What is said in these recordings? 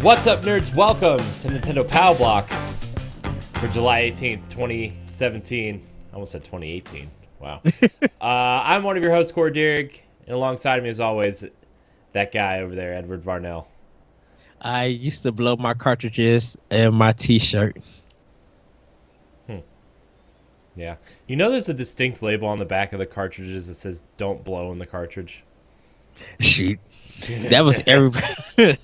What's up, nerds? Welcome to Nintendo Pow Block for July 18th, 2017. I almost said 2018. Wow. I'm one of your hosts, Corey Dierig, and alongside me, as always, that guy over there, Edward Varnell. I used to blow my cartridges in my T-shirt. Yeah. You know there's a distinct label on the back of the cartridges that says, don't blow in the cartridge? Shoot. That was everybody.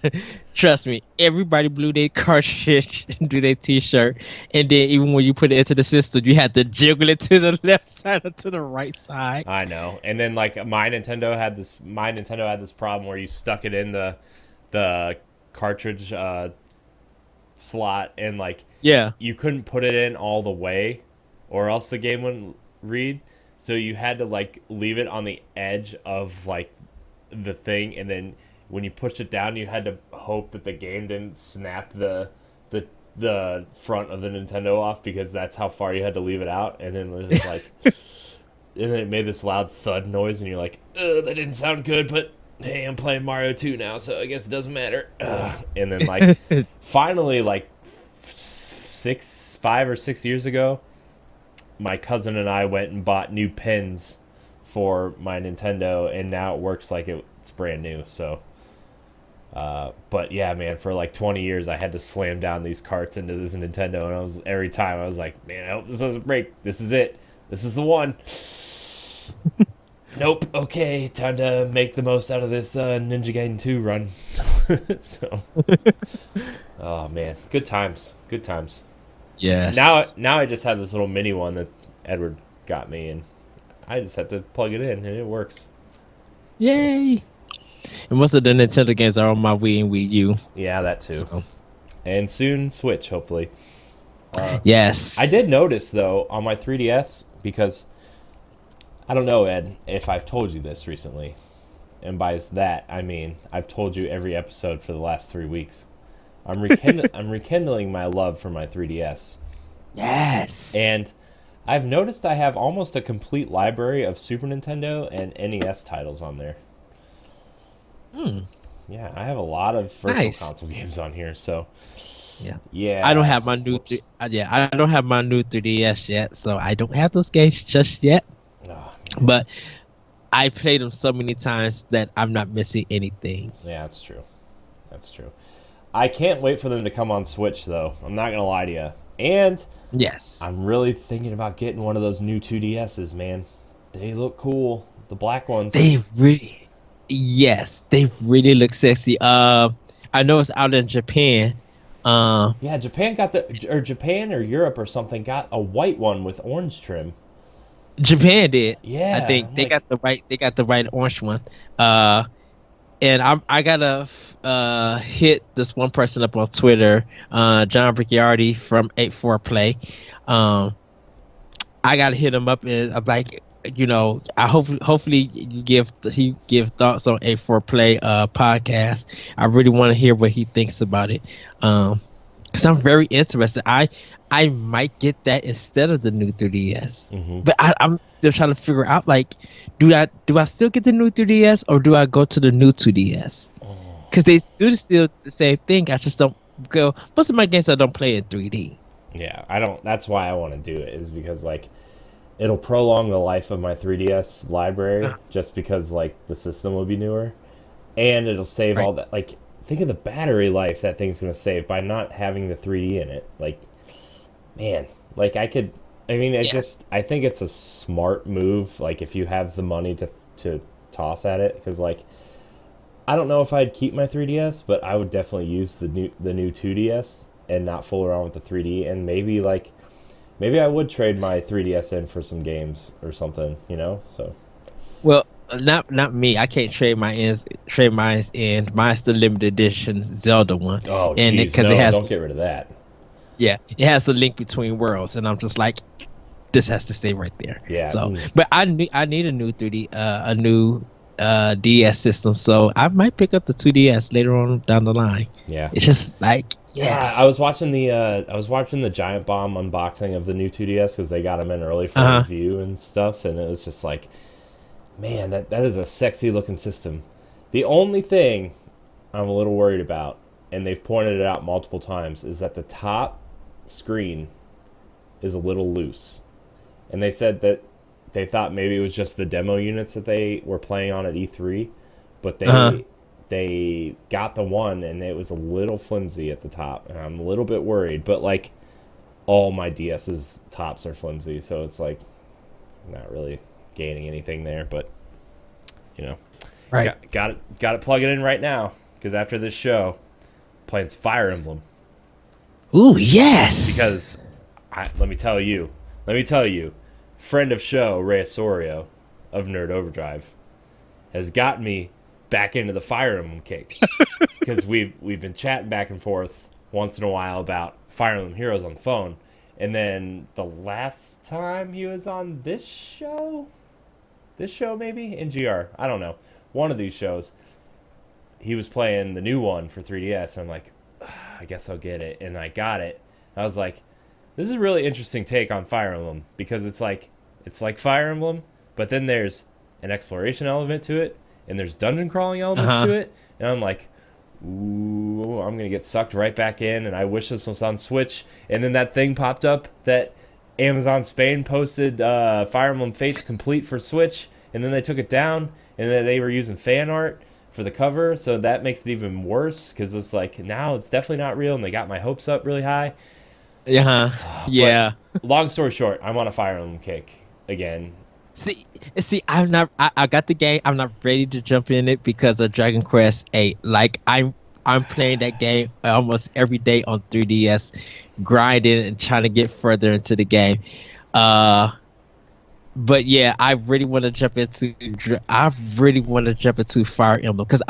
Trust me, everybody blew their cartridge into their T-shirt, and then even when you put it into the system, you had to jiggle it to the left side or to the right side. I know. And then like my Nintendo had this problem where you stuck it in the cartridge slot, and like you couldn't put it in all the way, or else the game wouldn't read. So you had to like leave it on the edge of like the thing, and then when you pushed it down, you had to hope that the game didn't snap the front of the Nintendo off, because that's how far you had to leave it out. And then it was like, and then it made this loud thud noise, and you're like, that didn't sound good, but hey, I'm playing Mario 2 now, so I guess it doesn't matter. And then like finally, like 5 or 6 years ago, my cousin and I went and bought new pins for my Nintendo, and now it works like it's brand new. So but yeah, man, for like 20 years I had to slam down these carts into this Nintendo, and every time I was like, man, I hope this doesn't break. This is it. This is the one. Nope. Okay, time to make the most out of this Ninja Gaiden 2 run. So oh man, good times. Yes. Now I just have this little mini one that Edward got me, and I just have to plug it in, and it works. Yay! And most of the Nintendo games are on my Wii and Wii U. Yeah, that too. So. And soon Switch, hopefully. Yes. I did notice, though, on my 3DS, because I don't know, Ed, if I've told you this recently. And by that, I mean I've told you every episode for the last 3 weeks. I'm rekindling my love for my 3DS. Yes. And I've noticed I have almost a complete library of Super Nintendo and NES titles on there. Yeah, I have a lot of virtual console games on here, so yeah. I don't have my new I don't have my new 3DS yet, so I don't have those games just yet. But I played them so many times that I'm not missing anything. Yeah, that's true. I can't wait for them to come on Switch, though. I'm not gonna lie to you. And yes, I'm really thinking about getting one of those new 2DSs, man. They look cool. The black ones. They really look sexy. I know it's out in Japan. Yeah, Japan or Europe or something got a white one with orange trim. Japan did. Yeah, I think they got the right orange one. And I gotta hit this one person up on Twitter, John Bricciardi from 84 Play. I gotta hit him up, and I'm like, I hopefully he give thoughts on 84 Play podcast. I really want to hear what he thinks about it, because I'm very interested. I might get that instead of the new 3DS, but I'm still trying to figure out, like, do I still get the new 3DS, or do I go to the new 2DS? Because they do still the same thing. I just don't go. Most of my games I don't play in 3D. Yeah, I don't. That's why I want to do it, is because like it'll prolong the life of my 3DS library, just because like the system will be newer, and it'll save all that. Like, think of the battery life that thing's gonna save by not having the 3D in it. Like, man, like I think it's a smart move, like if you have the money to toss at it, because like I don't know if I'd keep my 3DS, but I would definitely use the new 2DS and not fool around with the 3D, and maybe I would trade my 3DS in for some games or something, so. Well, not me. I can't trade mine in. Mine's the limited edition Zelda one. Oh, jeez, no, don't get rid of that. Yeah, it has the link between worlds, and I'm just like, this has to stay right there. Yeah. So, but I need a new 3D, a new DS system. So I might pick up the 2DS later on down the line. Yeah. It's just like, yes. I was watching the Giant Bomb unboxing of the new 2DS, because they got them in early for review and stuff, and it was just like, man, that is a sexy looking system. The only thing I'm a little worried about, and they've pointed it out multiple times, is that the top screen is a little loose. And they said that they thought maybe it was just the demo units that they were playing on at E3, but they got the one and it was a little flimsy at the top, and I'm a little bit worried. But like, all my DS's tops are flimsy, so it's like not really gaining anything there. But you know, right, got it plug it in right now, because after this show, playing Fire Emblem. Ooh, yes. Because let me tell you, friend of show Ray Osorio of Nerd Overdrive has gotten me back into the Fire Emblem cake. Because we've been chatting back and forth once in a while about Fire Emblem Heroes on the phone, and then the last time he was on this show maybe in GR, I don't know, one of these shows, he was playing the new one for 3DS, and I'm like, I guess I'll get it, and I got it. I was like, this is a really interesting take on Fire Emblem, because it's like Fire Emblem, but then there's an exploration element to it, and there's dungeon crawling elements to it, and I'm like, ooh, I'm gonna get sucked right back in, and I wish this was on Switch. And then that thing popped up that Amazon Spain posted Fire Emblem Fates Complete for Switch, and then they took it down, and then they were using fan art for the cover, so that makes it even worse, because it's like, now it's definitely not real, and they got my hopes up really high. Yeah. Long story short, I'm on a Fire Emblem kick again. See, I'm not. I got the game. I'm not ready to jump in it because of Dragon Quest VIII. Like I'm playing that game almost every day on 3DS, grinding and trying to get further into the game. But yeah, I really want to jump into. Fire Emblem, because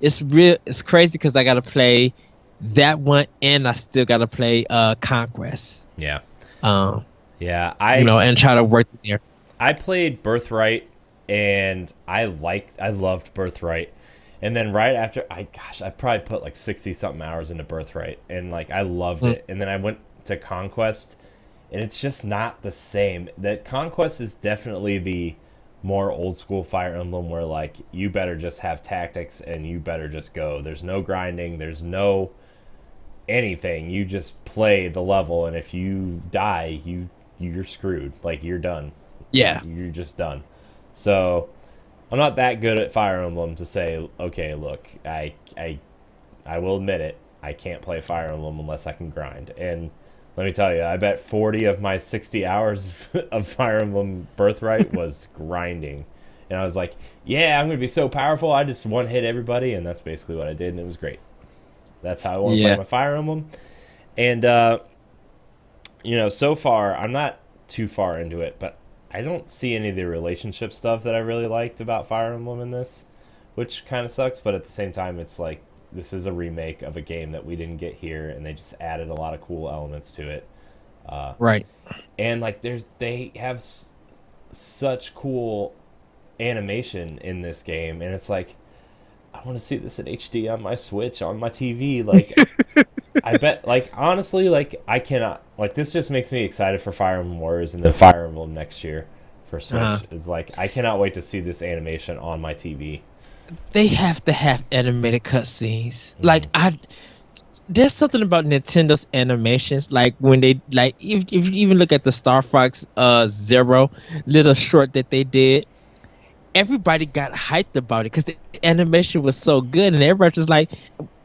it's crazy, because I got to play that one, and I still got to play Conquest. Yeah. Yeah. And try to work there. I played Birthright, and I loved Birthright, and then right after, I probably put like 60-something hours into Birthright, and like I loved it, and then I went to Conquest, and it's just not the same. That Conquest is definitely the more old school Fire Emblem, where like you better just have tactics and you better just go. There's no grinding, there's no anything. You just play the level, and if you die, you're screwed. Like, you're done. Yeah. You're just done. So I'm not that good at Fire Emblem to say, okay, look, I will admit it, I can't play Fire Emblem unless I can grind. And let me tell you, I bet 40 of my 60 hours of Fire Emblem Birthright was grinding. And I was like, yeah, I'm going to be so powerful, I just one-hit everybody, and that's basically what I did, and it was great. That's how I want to play my Fire Emblem. And, so far, I'm not too far into it, but I don't see any of the relationship stuff that I really liked about Fire Emblem in this, which kind of sucks. But at the same time, it's like, this is a remake of a game that we didn't get here, and they just added a lot of cool elements to it. Right. And like, they have such cool animation in this game, and it's like, I want to see this in HD on my Switch, on my TV. Like, I bet, like, honestly, like, I cannot, like, this just makes me excited for Fire Emblem Warriors and then Fire Emblem next year for Switch. It's like, I cannot wait to see this animation on my TV. They have to have animated cutscenes. Like, there's something about Nintendo's animations. Like, when they, like, if you even look at the Star Fox Zero little short that they did, everybody got hyped about it because the animation was so good, and everybody just like,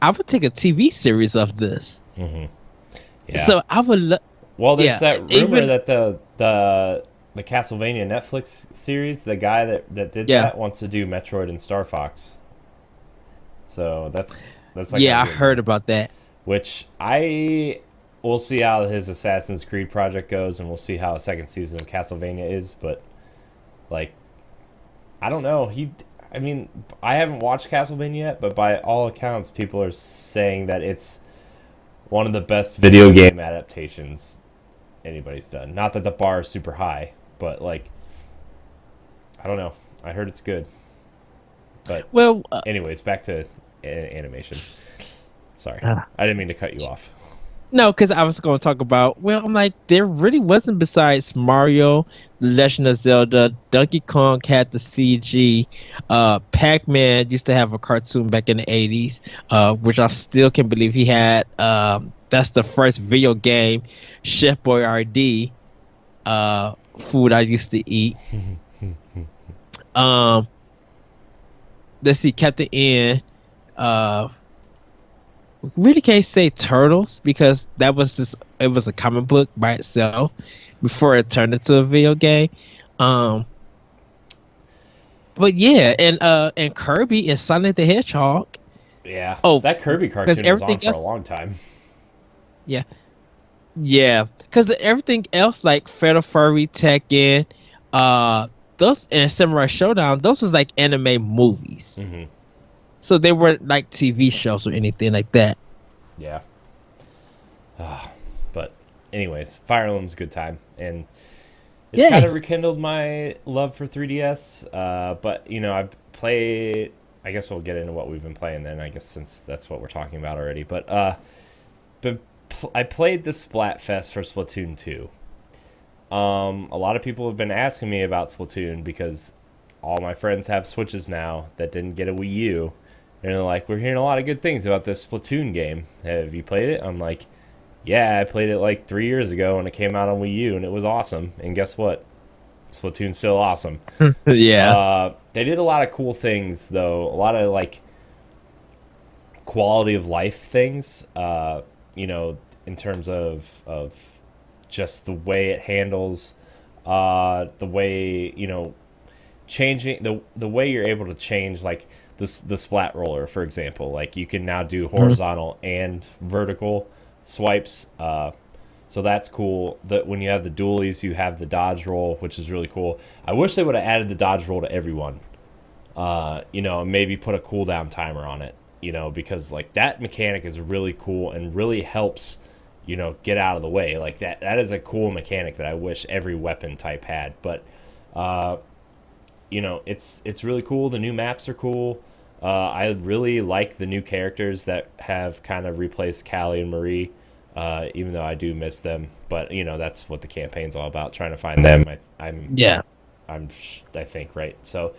I would take a TV series of this. Yeah. So I would. Well, there's that rumor that the Castlevania Netflix series, the guy that did that wants to do Metroid and Star Fox. So that's like, I heard about that. Which we'll see how his Assassin's Creed project goes, and we'll see how a second season of Castlevania is. But like, I don't know. I mean, I haven't watched Castlevania yet, but by all accounts, people are saying that it's one of the best video game adaptations anybody's done. Not that the bar is super high, but like, I don't know. I heard it's good. But anyways, back to animation. Sorry, I didn't mean to cut you off. No, because I was going to talk about. Well, I'm like, there really wasn't besides Mario, The Legend of Zelda, Donkey Kong had the CG. Pac-Man used to have a cartoon back in the '80s, which I still can't believe he had. That's the first video game, Chef Boyardee, food I used to eat. Um, let's see, Captain N. Really can't say Turtles because that was just it was a comic book by itself before it turned into a video game. Um, but yeah, and Kirby and Sonic the Hedgehog. Yeah. Oh, That Kirby cartoon was on for a long time. Yeah, yeah, because everything else like Fatal Fury, Tekken, those and Samurai Showdown, those was like anime movies. Mm-hmm. So they weren't like TV shows or anything like that. Yeah. But anyways, Fire Emblem's a good time, and it's kind of rekindled my love for 3DS. But I played. I guess we'll get into what we've been playing then. I guess since that's what we're talking about already. But I played the Splatfest for Splatoon 2. A lot of people have been asking me about Splatoon because all my friends have Switches now that didn't get a Wii U. And they're like, we're hearing a lot of good things about this Splatoon game. Have you played it? I'm like, yeah, I played it like 3 years ago and it came out on Wii U and it was awesome. And guess what? Splatoon's still awesome. Yeah. They did a lot of cool things, though. A lot of, like, quality of life things, in terms of just the way it handles, the way, changing, the way you're able to change, like, the splat roller, for example. Like, you can now do horizontal and vertical swipes. So that's cool. That when you have the dualies, you have the dodge roll, which is really cool. I wish they would have added the dodge roll to everyone. Maybe put a cooldown timer on it. Because like that mechanic is really cool and really helps, get out of the way. Like that is a cool mechanic that I wish every weapon type had. But it's really cool. The new maps are cool. I really like the new characters that have kind of replaced Callie and Marie, even though I do miss them. But that's what the campaign's all about, trying to find them. I think, right. So,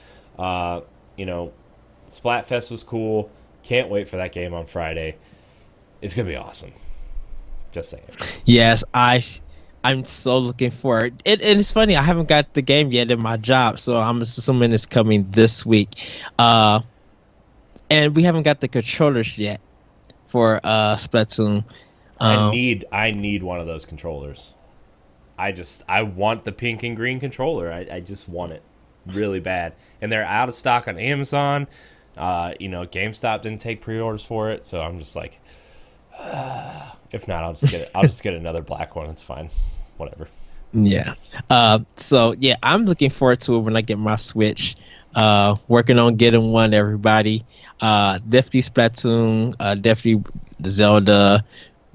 Splatfest was cool. Can't wait for that game on Friday. It's gonna be awesome. Just saying. Yes, I'm so looking forward. And it's funny, I haven't got the game yet in my job, so I'm assuming it's coming this week. And we haven't got the controllers yet for Splatoon. I need one of those controllers. I want the pink and green controller. I just want it really bad. And they're out of stock on Amazon. GameStop didn't take pre-orders for it, so I'm just like, if not, I'll just get another black one. It's fine, whatever. Yeah. So yeah, I'm looking forward to it when I get my Switch. Working on getting one. Everybody. Definitely Splatoon. Definitely Zelda,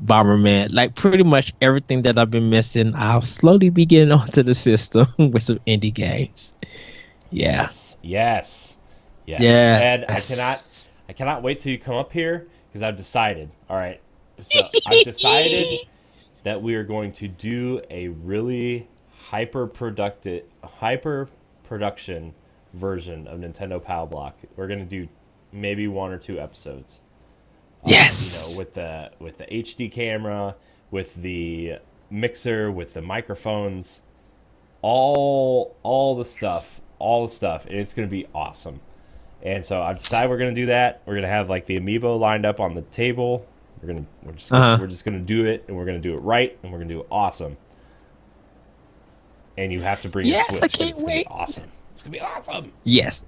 Bomberman. Like pretty much everything that I've been missing, I'll slowly be getting onto the system with some indie games. Yeah. Yes. Yeah. And I cannot wait till you come up here because I've decided. All right. So I've decided that we are going to do a really hyper production version of Nintendo Power Block. We're going to do maybe 1 or 2 episodes. Yes. With the HD camera, with the mixer, with the microphones, all the stuff, and it's going to be awesome. And so I've decided we're going to do that. We're going to have like the amiibo lined up on the table. We're just going to do it, and we're going to do it right, and we're going to do it awesome. And you have to bring your Switch. I can't wait. It's going to be awesome. Yes.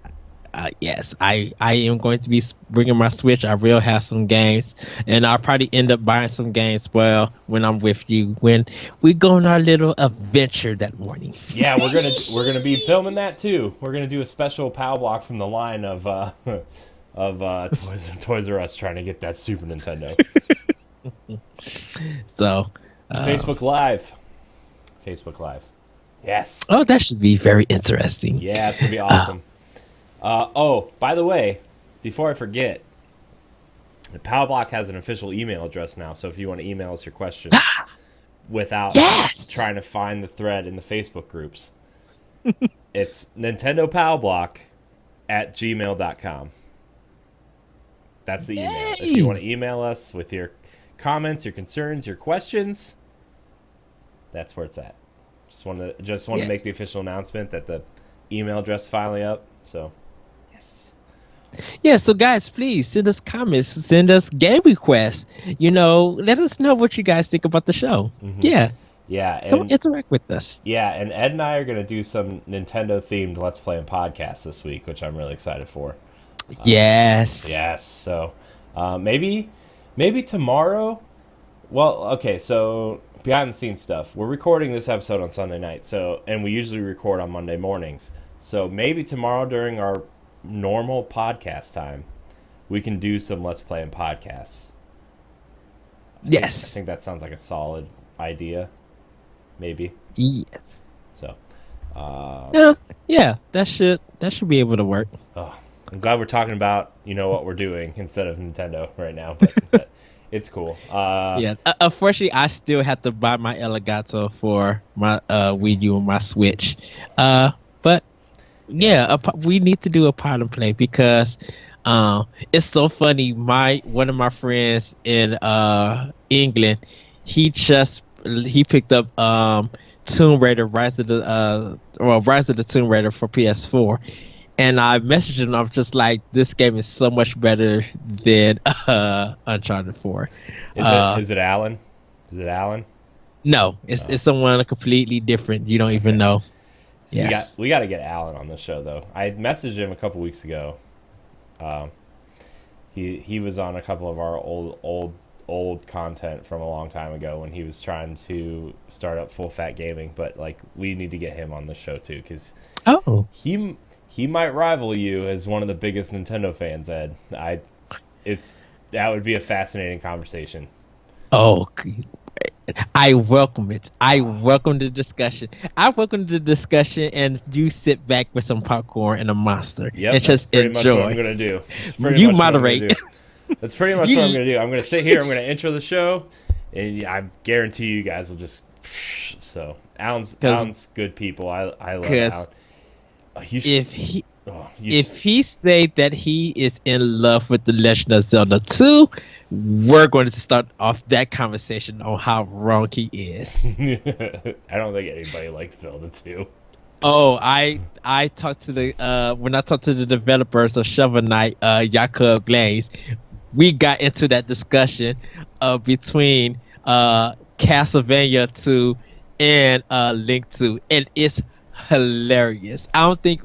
Yes, I am going to be bringing my Switch. I will have some games, and I'll probably end up buying some games. Well, when I'm with you, when we go on our little adventure that morning. Yeah, we're gonna be filming that too. We're gonna do a special POW block from the line of Toys R Us trying to get that Super Nintendo. So, Facebook Live. Yes. Oh, that should be very interesting. Yeah, it's gonna be awesome. By the way, before I forget, The PowBlock has an official email address now, so if you want to email us your questions without trying to find the thread in the Facebook groups, it's nintendopowblock@gmail.com. That's the email. If you want to email us with your comments, your concerns, your questions, that's where it's at. Just want to make the official announcement that the email address is finally up. So, yes. Yeah, so guys, please send us comments, send us game requests. Let us know what you guys think about the show. Mm-hmm. Yeah. Don't interact with us. Yeah, and Ed and I are going to do some Nintendo-themed Let's Play and podcasts this week, which I'm really excited for. Yes. So, maybe tomorrow. Well, okay, so behind the scenes stuff. We're recording this episode on Sunday night, and we usually record on Monday mornings. So maybe tomorrow during our normal podcast time, we can do some Let's Play and podcasts. I think that sounds like a solid idea. Maybe. Yes. So. Yeah. That should be able to work. Oh, I'm glad we're talking about what we're doing instead of Nintendo right now, but it's cool. Unfortunately, I still have to buy my Elgato for my Wii U and my Switch. But yeah, we need to do a pod and play because it's so funny. One of my friends in England, he picked up Tomb Raider, Rise of the Tomb Raider for PS4. And I messaged him. I'm just like, this game is so much better than Uncharted 4. Is it Alan? Is it Alan? No, it's someone completely different. You don't even know. Yes. We got to get Alan on the show though. I messaged him a couple weeks ago. He was on a couple of our old content from a long time ago when he was trying to start up Full Fat Gaming. But we need to get him on the show too because he might rival you as one of the biggest Nintendo fans, Ed. That would be a fascinating conversation. Oh, I welcome it. I welcome the discussion. And you sit back with some popcorn and a monster. Yep, and just enjoy. Much what I'm going to do. You moderate. That's pretty much what I'm going to do. I'm going to sit here. I'm going to intro the show, and I guarantee you guys will just. So Alan's good people. I love Alan. If he say that he is in love with The Legend of Zelda 2, we're going to start off that conversation on how wrong he is. I don't think anybody likes Zelda 2. Oh, I talked to when I talked to the developers of Shovel Knight, Jakob Glaze, we got into that discussion between Castlevania 2 and Link 2, and it's hilarious. I don't think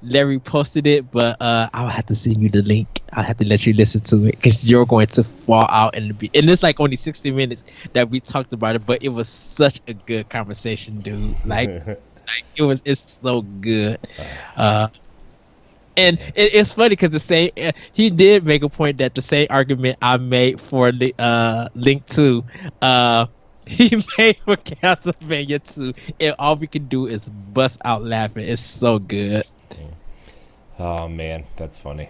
Larry posted it, but I'll have to send you the link. I'll have to let you listen to it because you're going to fall out and it's only 60 minutes that we talked about it, but it was such a good conversation, dude. It's so good. And it's funny because he did make a point that the same argument I made for Link 2 he made for Castlevania 2, and all we can do is bust out laughing. It's so good. Oh man, that's funny.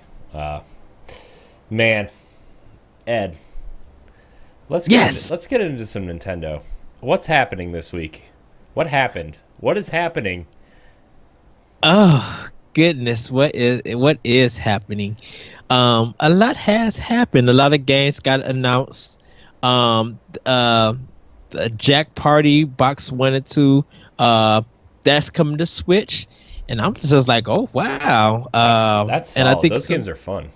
Man, Ed, let's get into some Nintendo. What's happening this week? What happened? What is happening? Oh goodness, what is happening? A lot has happened. A lot of games got announced. Jack Party Box 1 and 2, that's coming to Switch, and I'm just like, oh wow, that's solid. And I think those games are fun.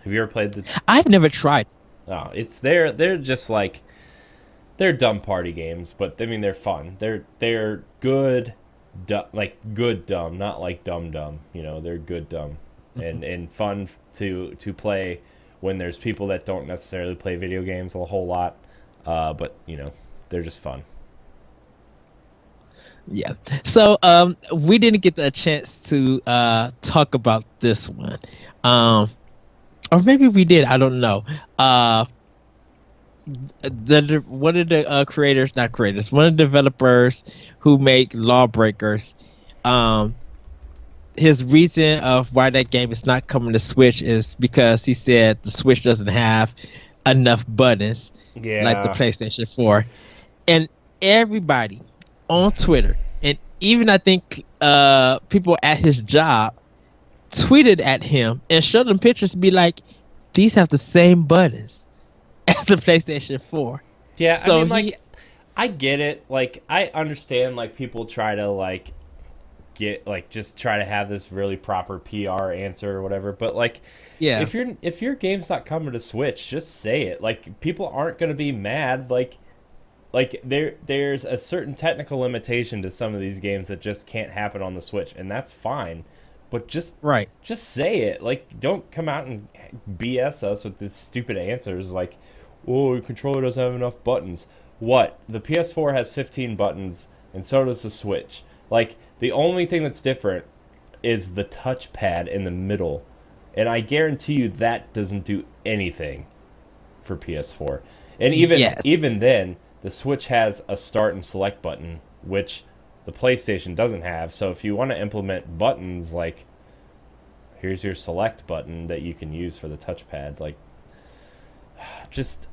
Have you ever played the? I've never tried. Oh, they're just they're dumb party games, but I mean they're fun. They're good, good dumb, not like dumb. They're good dumb, and fun to play when there's people that don't necessarily play video games a whole lot. But they're just fun. Yeah. So we didn't get a chance to talk about this one, or maybe we did. I don't know. One of the one of the developers who make Lawbreakers, his reason of why that game is not coming to Switch is because he said the Switch doesn't have enough buttons like the Yeah. PlayStation 4. And everybody on Twitter, and even I think people at his job tweeted at him and showed him pictures to be like, these have the same buttons as the PlayStation 4. Yeah, I So mean, like, I get it. Like, I understand, like, people try to, like, get, like, just try to have this really proper PR answer or whatever. But, like, yeah, if your game's not coming to Switch, just say it. Like, people aren't going to be mad. Like there's a certain technical limitation to some of these games that just can't happen on the Switch, and that's fine. But right. just say it. Like, don't come out and BS us with these stupid answers like, "Oh, your controller doesn't have enough buttons." What? The PS4 has 15 buttons, and so does the Switch. Like, the only thing that's different is the touchpad in the middle, and I guarantee you that doesn't do anything for PS4. And even then, the Switch has a start and select button, which the PlayStation doesn't have. So if you want to implement buttons, like, here's your select button that you can use for the touchpad, like, just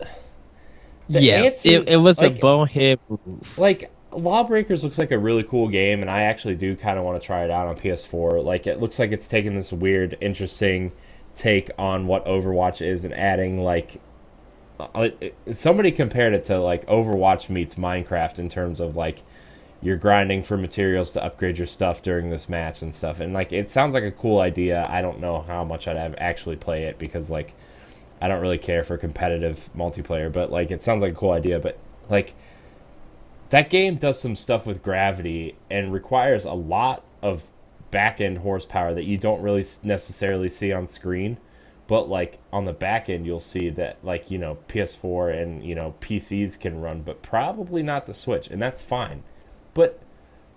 it was like, a bonehead move. Like, Lawbreakers looks like a really cool game, and I actually do kind of want to try it out on PS4. Like, it looks like it's taking this weird, interesting take on what Overwatch is and adding, like, somebody compared it to, like, Overwatch meets Minecraft in terms of, like, you're grinding for materials to upgrade your stuff during this match and stuff. And, like, it sounds like a cool idea. I don't know how much I'd actually play it because, like, I don't really care for competitive multiplayer. But, like, it sounds like a cool idea. But, like, that game does some stuff with gravity and requires a lot of back-end horsepower that you don't really necessarily see on screen. But, like, on the back end, you'll see that, like, you know, PS4 and, you know, PCs can run, but probably not the Switch, and that's fine. But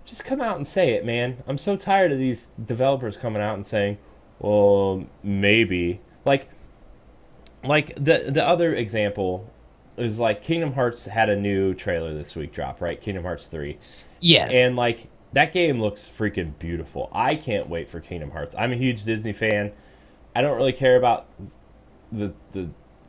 just come out and say it, man. I'm so tired of these developers coming out and saying, well, maybe. Like the other example is, like, Kingdom Hearts had a new trailer this week drop, right? Kingdom Hearts 3. Yes. And, like, that game looks freaking beautiful. I can't wait for Kingdom Hearts. I'm a huge Disney fan. I don't really care about the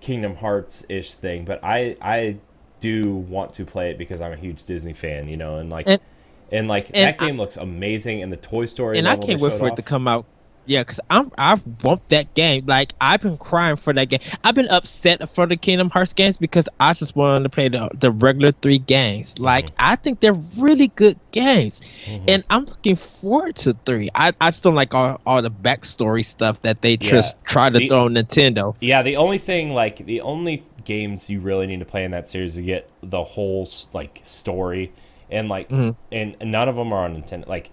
Kingdom Hearts-ish thing, but I do want to play it because I'm a huge Disney fan, you know, and that game looks amazing, and the Toy Story and I can't wait for it to come out. Yeah, because I want that game. Like, I've been crying for that game. I've been upset for the Kingdom Hearts games because I just wanted to play the regular 3 games. Like, I think they're really good games, and I'm looking forward to 3. I just don't like all the backstory stuff that they just try to throw on Nintendo. Yeah, the only games you really need to play in that series to get the whole, like, story, and, like, and none of them are on Nintendo. Like,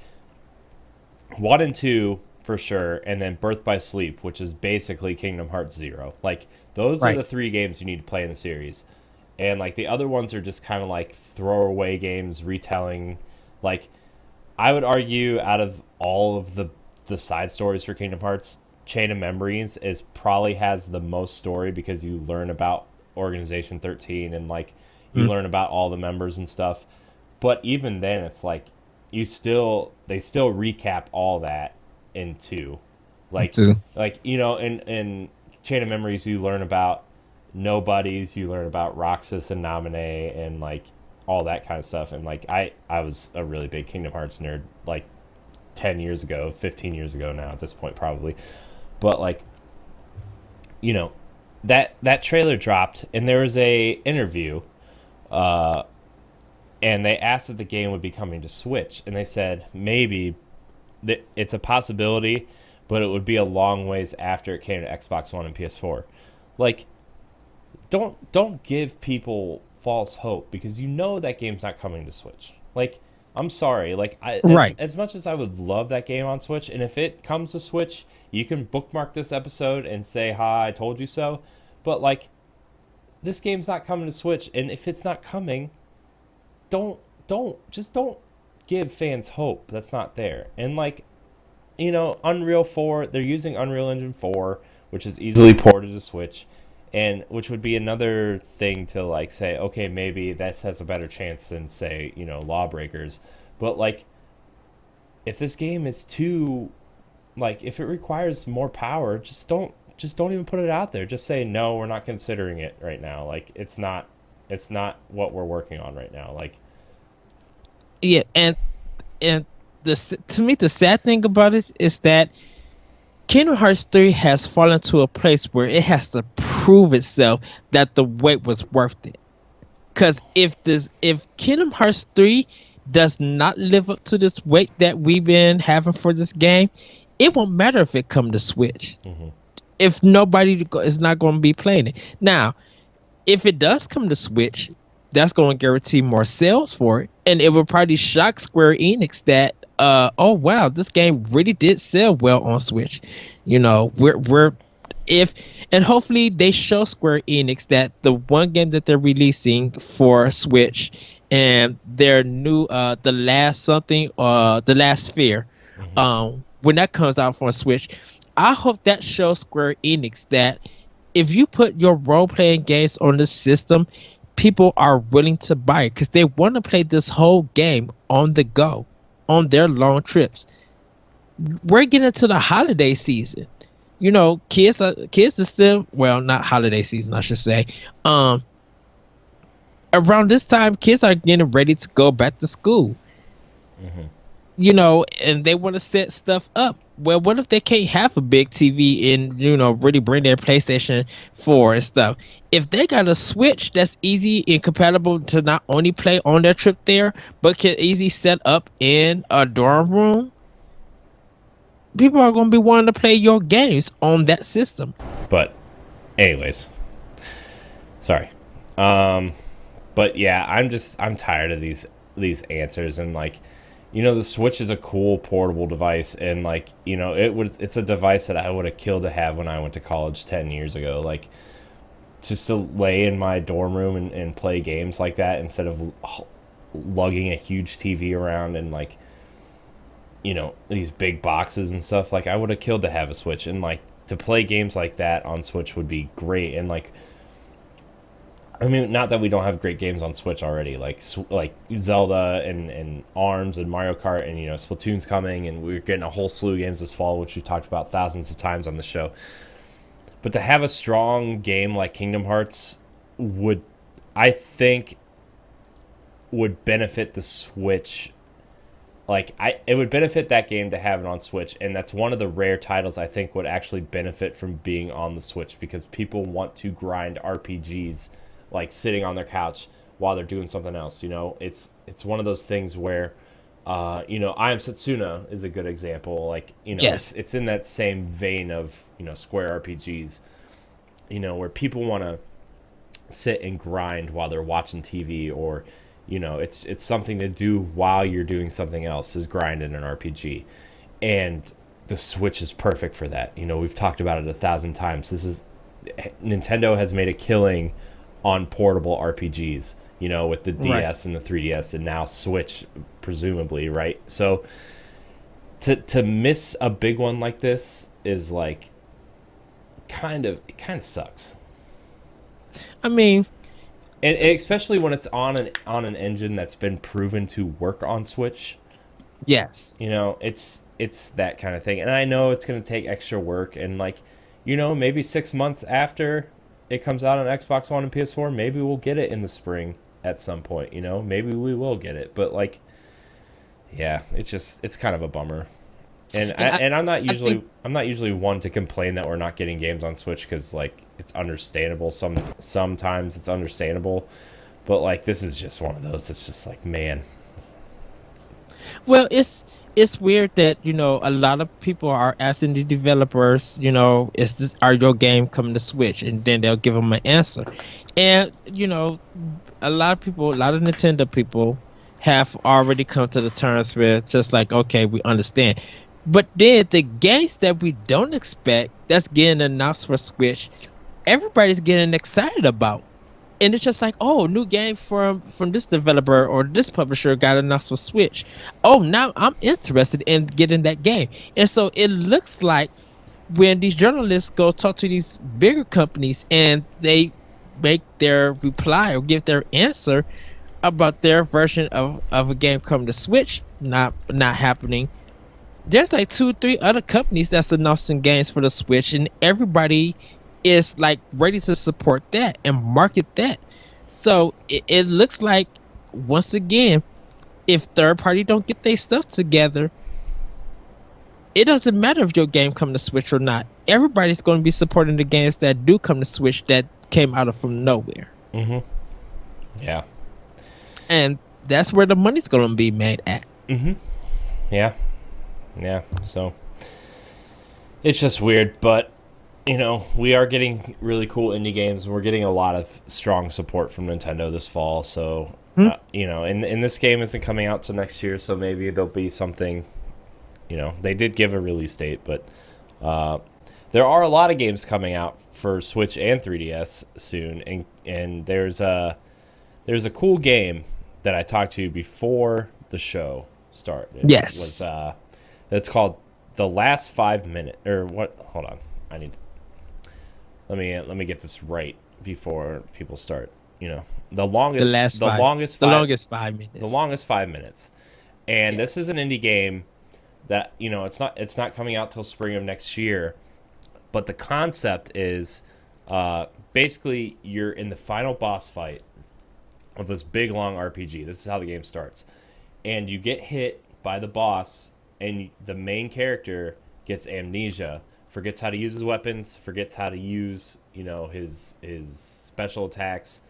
1 and 2 for sure, and then Birth by Sleep, which is basically Kingdom Hearts 0. Like, those are the 3 games you need to play in the series. And, like, the other ones are just kind of like throwaway games, retelling. Like, I would argue out of all of the side stories for Kingdom Hearts, Chain of Memories probably has the most story because you learn about Organization 13 and, like, you learn about all the members and stuff. But even then, it's like they still recap all that in 2. Like, you know, in Chain of Memories, you learn about nobodies, you learn about Roxas and Naminé and, like, all that kind of stuff. And, like, I was a really big Kingdom Hearts nerd, like, 10 years ago, 15 years ago now at this point probably. But, like, you know, that trailer dropped, and there was a interview, and they asked if the game would be coming to Switch, and they said maybe it's a possibility, but it would be a long ways after it came to Xbox One and PS4. Like, don't give people false hope, because you know that game's not coming to Switch. Like, I'm sorry. Like, as much as I would love that game on Switch, and if it comes to Switch, you can bookmark this episode and say, "Ha, I told you so." But, like, this game's not coming to Switch, and if it's not coming, don't give fans hope that's not there. And, like, you know, Unreal 4, they're using Unreal Engine 4, which is easily ported to Switch, and which would be another thing to, like, say, okay, maybe this has a better chance than, say, you know, Lawbreakers. But, like, if this game is too like if it requires more power, just don't even put it out there. Just say no, we're not considering it right now. Like it's not what we're working on right now. Like Yeah, and to me the sad thing about it is that Kingdom Hearts 3 has fallen to a place where it has to prove itself that the wait was worth it. Because if Kingdom Hearts 3 does not live up to this weight that we've been having for this game, it won't matter if it come to Switch. mm-hmm. If nobody is not going to be playing it. Now, if it does come to Switch, that's going to guarantee more sales for it, and it will probably shock Square Enix that, oh wow, this game really did sell well on Switch. You know, and hopefully they show Square Enix that the one game that they're releasing for Switch and their new the last Sphere, Mm-hmm. when that comes out for Switch, I hope that shows Square Enix that if you put your role-playing games on the system, people are willing to buy it because they want to play this whole game on the go, on their long trips. We're getting to the holiday season. You know, kids are still, well, not holiday season, I should say. Around this time, kids are getting ready to go back to school. Mm-hmm. You know, and they want to set stuff up. Well, what if they can't have a big TV and, you know, really bring their PlayStation 4 and stuff? If they got a Switch that's easy and compatible to not only play on their trip there, but can easily set up in a dorm room, people are going to be wanting to play your games on that system. But anyways, sorry. But yeah, I'm tired of these answers, and like, you know, the Switch is a cool portable device, and like, you know, it's a device that I would have killed to have when I went to college 10 years ago. Like, just to lay in my dorm room and play games like that instead of lugging a huge TV around and like, you know, these big boxes and stuff. Like, I would have killed to have a Switch, and like to play games like that on Switch would be great. And like, I mean, not that we don't have great games on Switch already, like Zelda and ARMS and Mario Kart, and, you know, Splatoon's coming, and we're getting a whole slew of games this fall, which we talked about thousands of times on the show. But to have a strong game like Kingdom Hearts would, I think, would benefit the Switch. Like, it would benefit that game to have it on Switch, and that's one of the rare titles I think would actually benefit from being on the Switch, because people want to grind RPGs like sitting on their couch while they're doing something else. You know, it's one of those things where, you know, I Am Setsuna is a good example. Like, you know, Yes. it's in that same vein of, you know, Square RPGs, you know, where people want to sit and grind while they're watching TV, or, you know, it's something to do while you're doing something else, is grind in an RPG. And the Switch is perfect for that. You know, we've talked about it 1,000 times. Nintendo has made a killing on portable RPGs, you know, with the DS and the 3DS, and now Switch, presumably, right? So to miss a big one like this is like it kind of sucks. I mean, and especially when it's on an engine that's been proven to work on Switch. yes. You know, it's that kind of thing. And I know it's going to take extra work, and like, you know, maybe 6 months after it comes out on Xbox One and PS4, maybe we'll get it in the spring at some point, you know? Maybe we will get it. But like, yeah, it's kind of a bummer. And I'm not usually one to complain that we're not getting games on Switch, cuz like, it's understandable. Sometimes it's understandable. But like, this is just one of those. It's just like, man. Well, it's weird that, you know, a lot of people are asking the developers, you know, are your game coming to Switch? And then they'll give them an answer. And, you know, a lot of Nintendo people have already come to the terms with just like, okay, we understand. But then the games that we don't expect that's getting announced for Switch, everybody's getting excited about. And it's just like, oh, new game from this developer or this publisher got announced for Switch. Oh, now I'm interested in getting that game. And so it looks like when these journalists go talk to these bigger companies and they make their reply or give their answer about their version of a game coming to Switch not happening, there's like 2 or 3 other companies that's announcing games for the Switch, and everybody is like ready to support that and market that. So it looks like, once again, if third party don't get their stuff together, it doesn't matter if your game come to Switch or not. Everybody's going to be supporting the games that do come to Switch that came out of from nowhere. Mm-hmm. Yeah. And that's where the money's going to be made at. Mm-hmm. Yeah. Yeah. So it's just weird, but you know, we are getting really cool indie games. We're getting a lot of strong support from Nintendo this fall. So, you know, and this game isn't coming out till next year, so maybe there'll be something. You know, they did give a release date, but there are a lot of games coming out for Switch and 3DS soon, and there's a cool game that I talked to before the show started. Yes, it's called The Last 5 Minutes, or what? Hold on, let me get this right before people start. You know, the longest 5 minutes, and this is an indie game that, you know, it's not coming out till spring of next year, but the concept is basically you're in the final boss fight of this big long RPG. This is how the game starts, and you get hit by the boss, and the main character gets amnesia, forgets how to use his weapons, forgets how to use, you know, his special attacks,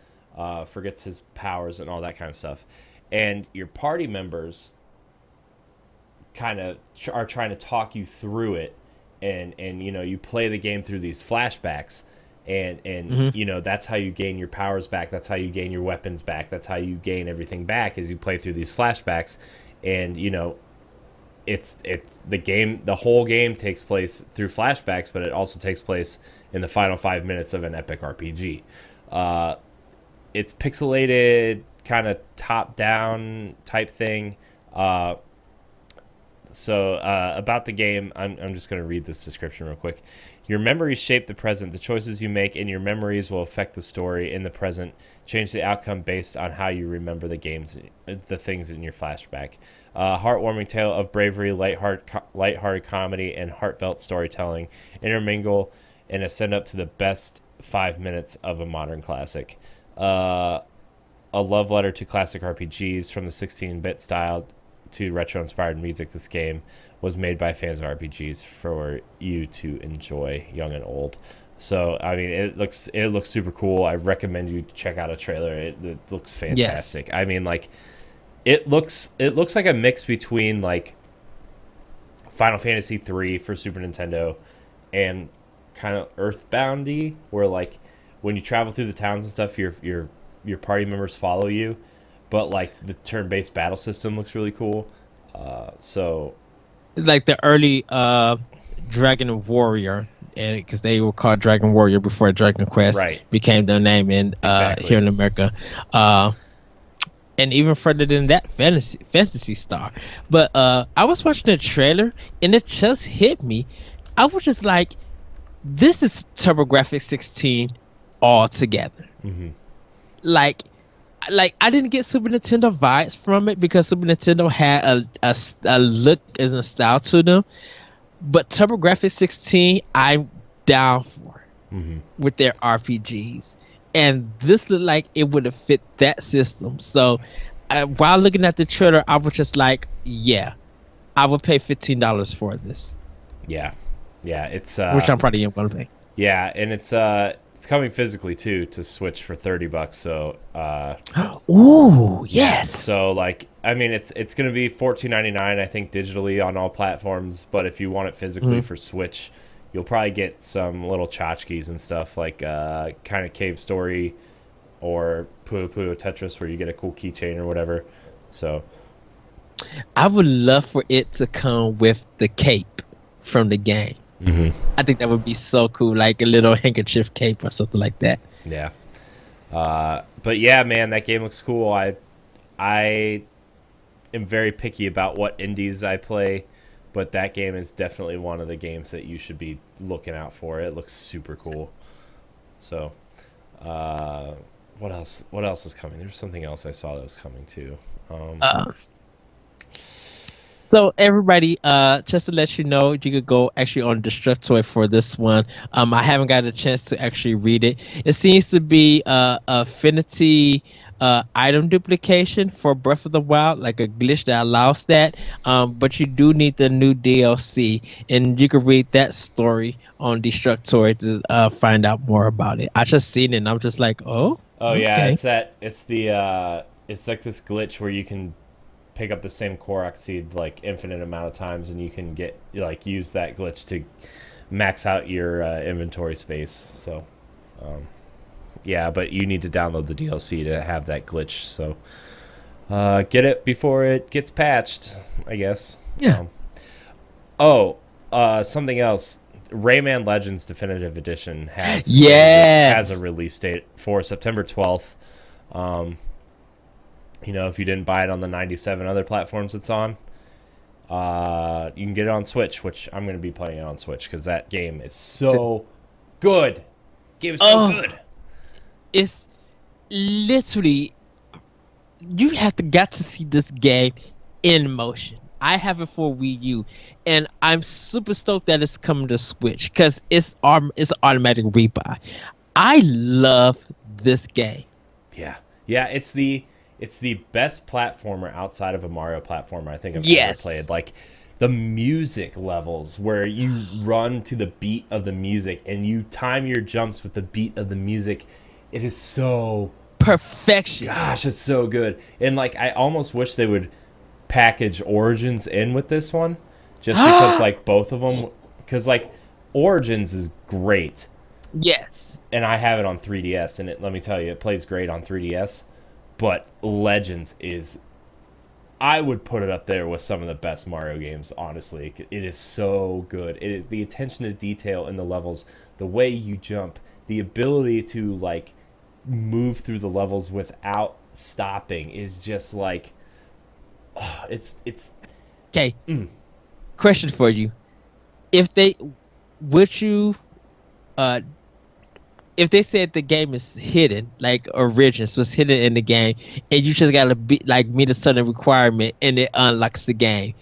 forgets his powers and all that kind of stuff, and your party members kind of are trying to talk you through it, and you know, you play the game through these flashbacks, and you know, that's how you gain your powers back, that's how you gain your weapons back, that's how you gain everything back, as you play through these flashbacks. And you know, it's the whole game takes place through flashbacks, but it also takes place in the final 5 minutes of an epic RPG. It's pixelated, kind of top down type thing. So about the game, I'm just going to read this description real quick. Your memories shape the present. The choices you make in your memories will affect the story in the present, change the outcome based on how you remember the things in your flashback. Heartwarming tale of bravery, lighthearted comedy, and heartfelt storytelling intermingle and ascend up to the best 5 minutes of a modern classic. A love letter to classic RPGs, from the 16-bit style to retro-inspired music. This game was made by fans of RPGs for you to enjoy, young and old. So, I mean, it looks super cool. I recommend you check out a trailer. It looks fantastic. Yes. I mean, like, it looks like a mix between like Final Fantasy 3 for Super Nintendo and kind of Earthboundy, where like when you travel through the towns and stuff, your party members follow you. But like the turn-based battle system looks really cool. So, like the early Dragon Warrior, and because they were called Dragon Warrior before Dragon Quest became their name in here in America. And even further than that, Fantasy Star. But I was watching the trailer, and it just hit me. I was just like, this is TurboGrafx 16 all together. Mm-hmm. Like I didn't get Super Nintendo vibes from it, because Super Nintendo had a look and a style to them. But TurboGrafx 16, I'm down for with their RPGs. And this looked like it would have fit that system. So while looking at the trailer, I was just like, yeah, I would pay $15 for this. Yeah. Yeah, it's which I'm probably going to pay. Yeah, and it's coming physically too to Switch for $30. So ooh, yes. So like, I mean, it's going to be $14.99, I think, digitally on all platforms. But if you want it physically for Switch, you'll probably get some little tchotchkes and stuff, like kind of Cave Story or Puyo Puyo Tetris, where you get a cool keychain or whatever. So I would love for it to come with the cape from the game. I think that would be so cool, like a little handkerchief cape or something like that. Yeah. But yeah, man, that game looks cool. I am very picky about what indies I play, but that game is definitely one of the games that you should be looking out for. It looks super cool. So, what else? What else is coming? There's something else I saw that was coming too. So everybody, just to let you know, you could go actually on Destructoid for this one. I haven't got a chance to actually read it. It seems to be affinity item duplication for Breath of the Wild, like a glitch that allows that. But you do need the new DLC, and you can read that story on Destructoid to find out more about it. I just seen it, and I'm just like, oh, Oh yeah, okay. it's like this glitch where you can pick up the same Korok seed like infinite amount of times, and you can get like use that glitch to max out your inventory space. So, yeah, but you need to download the DLC to have that glitch. So, get it before it gets patched, I guess. Yeah. Oh, something else. Rayman Legends Definitive Edition has Yes. a release date for September 12th. If you didn't buy it on the 97 other platforms it's on, you can get it on Switch, which I'm going to be playing it on Switch because that game is so good. Game is so good. It's literally, you have to got to see this game in motion. I have it for Wii U, and I'm super stoked that it's coming to Switch because it's an automatic rebuy. I love this game. Yeah, it's the best platformer outside of a Mario platformer I think I've ever played. Like the music levels where you run to the beat of the music and you time your jumps with the beat of the music. It is so perfection. Gosh, it's so good. And like I almost wish they would package Origins in with this one, just because like both of them, because like Origins is great. Yes. And I have it on 3DS, and let me tell you, it plays great on 3DS. But Legends is, I would put it up there with some of the best Mario games, honestly. It is so good. It is the attention to detail in the levels, the way you jump, the ability to like move through the levels without stopping is just like, it's okay. Question for you: if they said the game is hidden, like Origins was hidden in the game, and you just gotta meet a certain requirement, and it unlocks the game,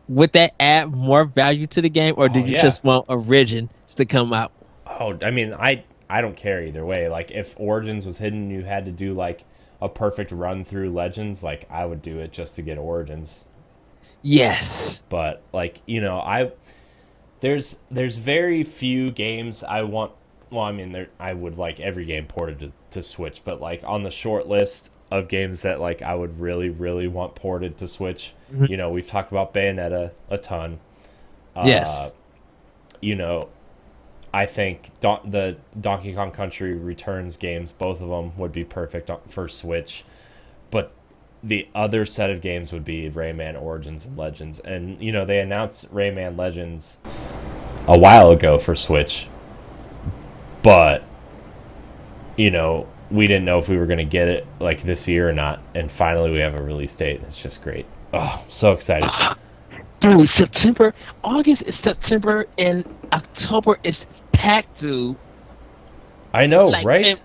would that add more value to the game, or did you just want Origins to come out? Oh, I mean, I don't care either way. Like if Origins was hidden, you had to do like a perfect run through Legends. Like I would do it just to get Origins. Yes, but like there's very few games I want. Well, I mean, I would like every game ported to Switch, but like on the short list of games that like I would really, really want ported to Switch, we've talked about Bayonetta a ton. Yes. I think the Donkey Kong Country Returns games, both of them would be perfect for Switch, but the other set of games would be Rayman Origins and Legends, and they announced Rayman Legends a while ago for Switch. But, we didn't know if we were going to get it like this year or not. And finally we have a release date. It's just great. Oh, so excited. Dude, August is September, and October is packed, dude. I know, right?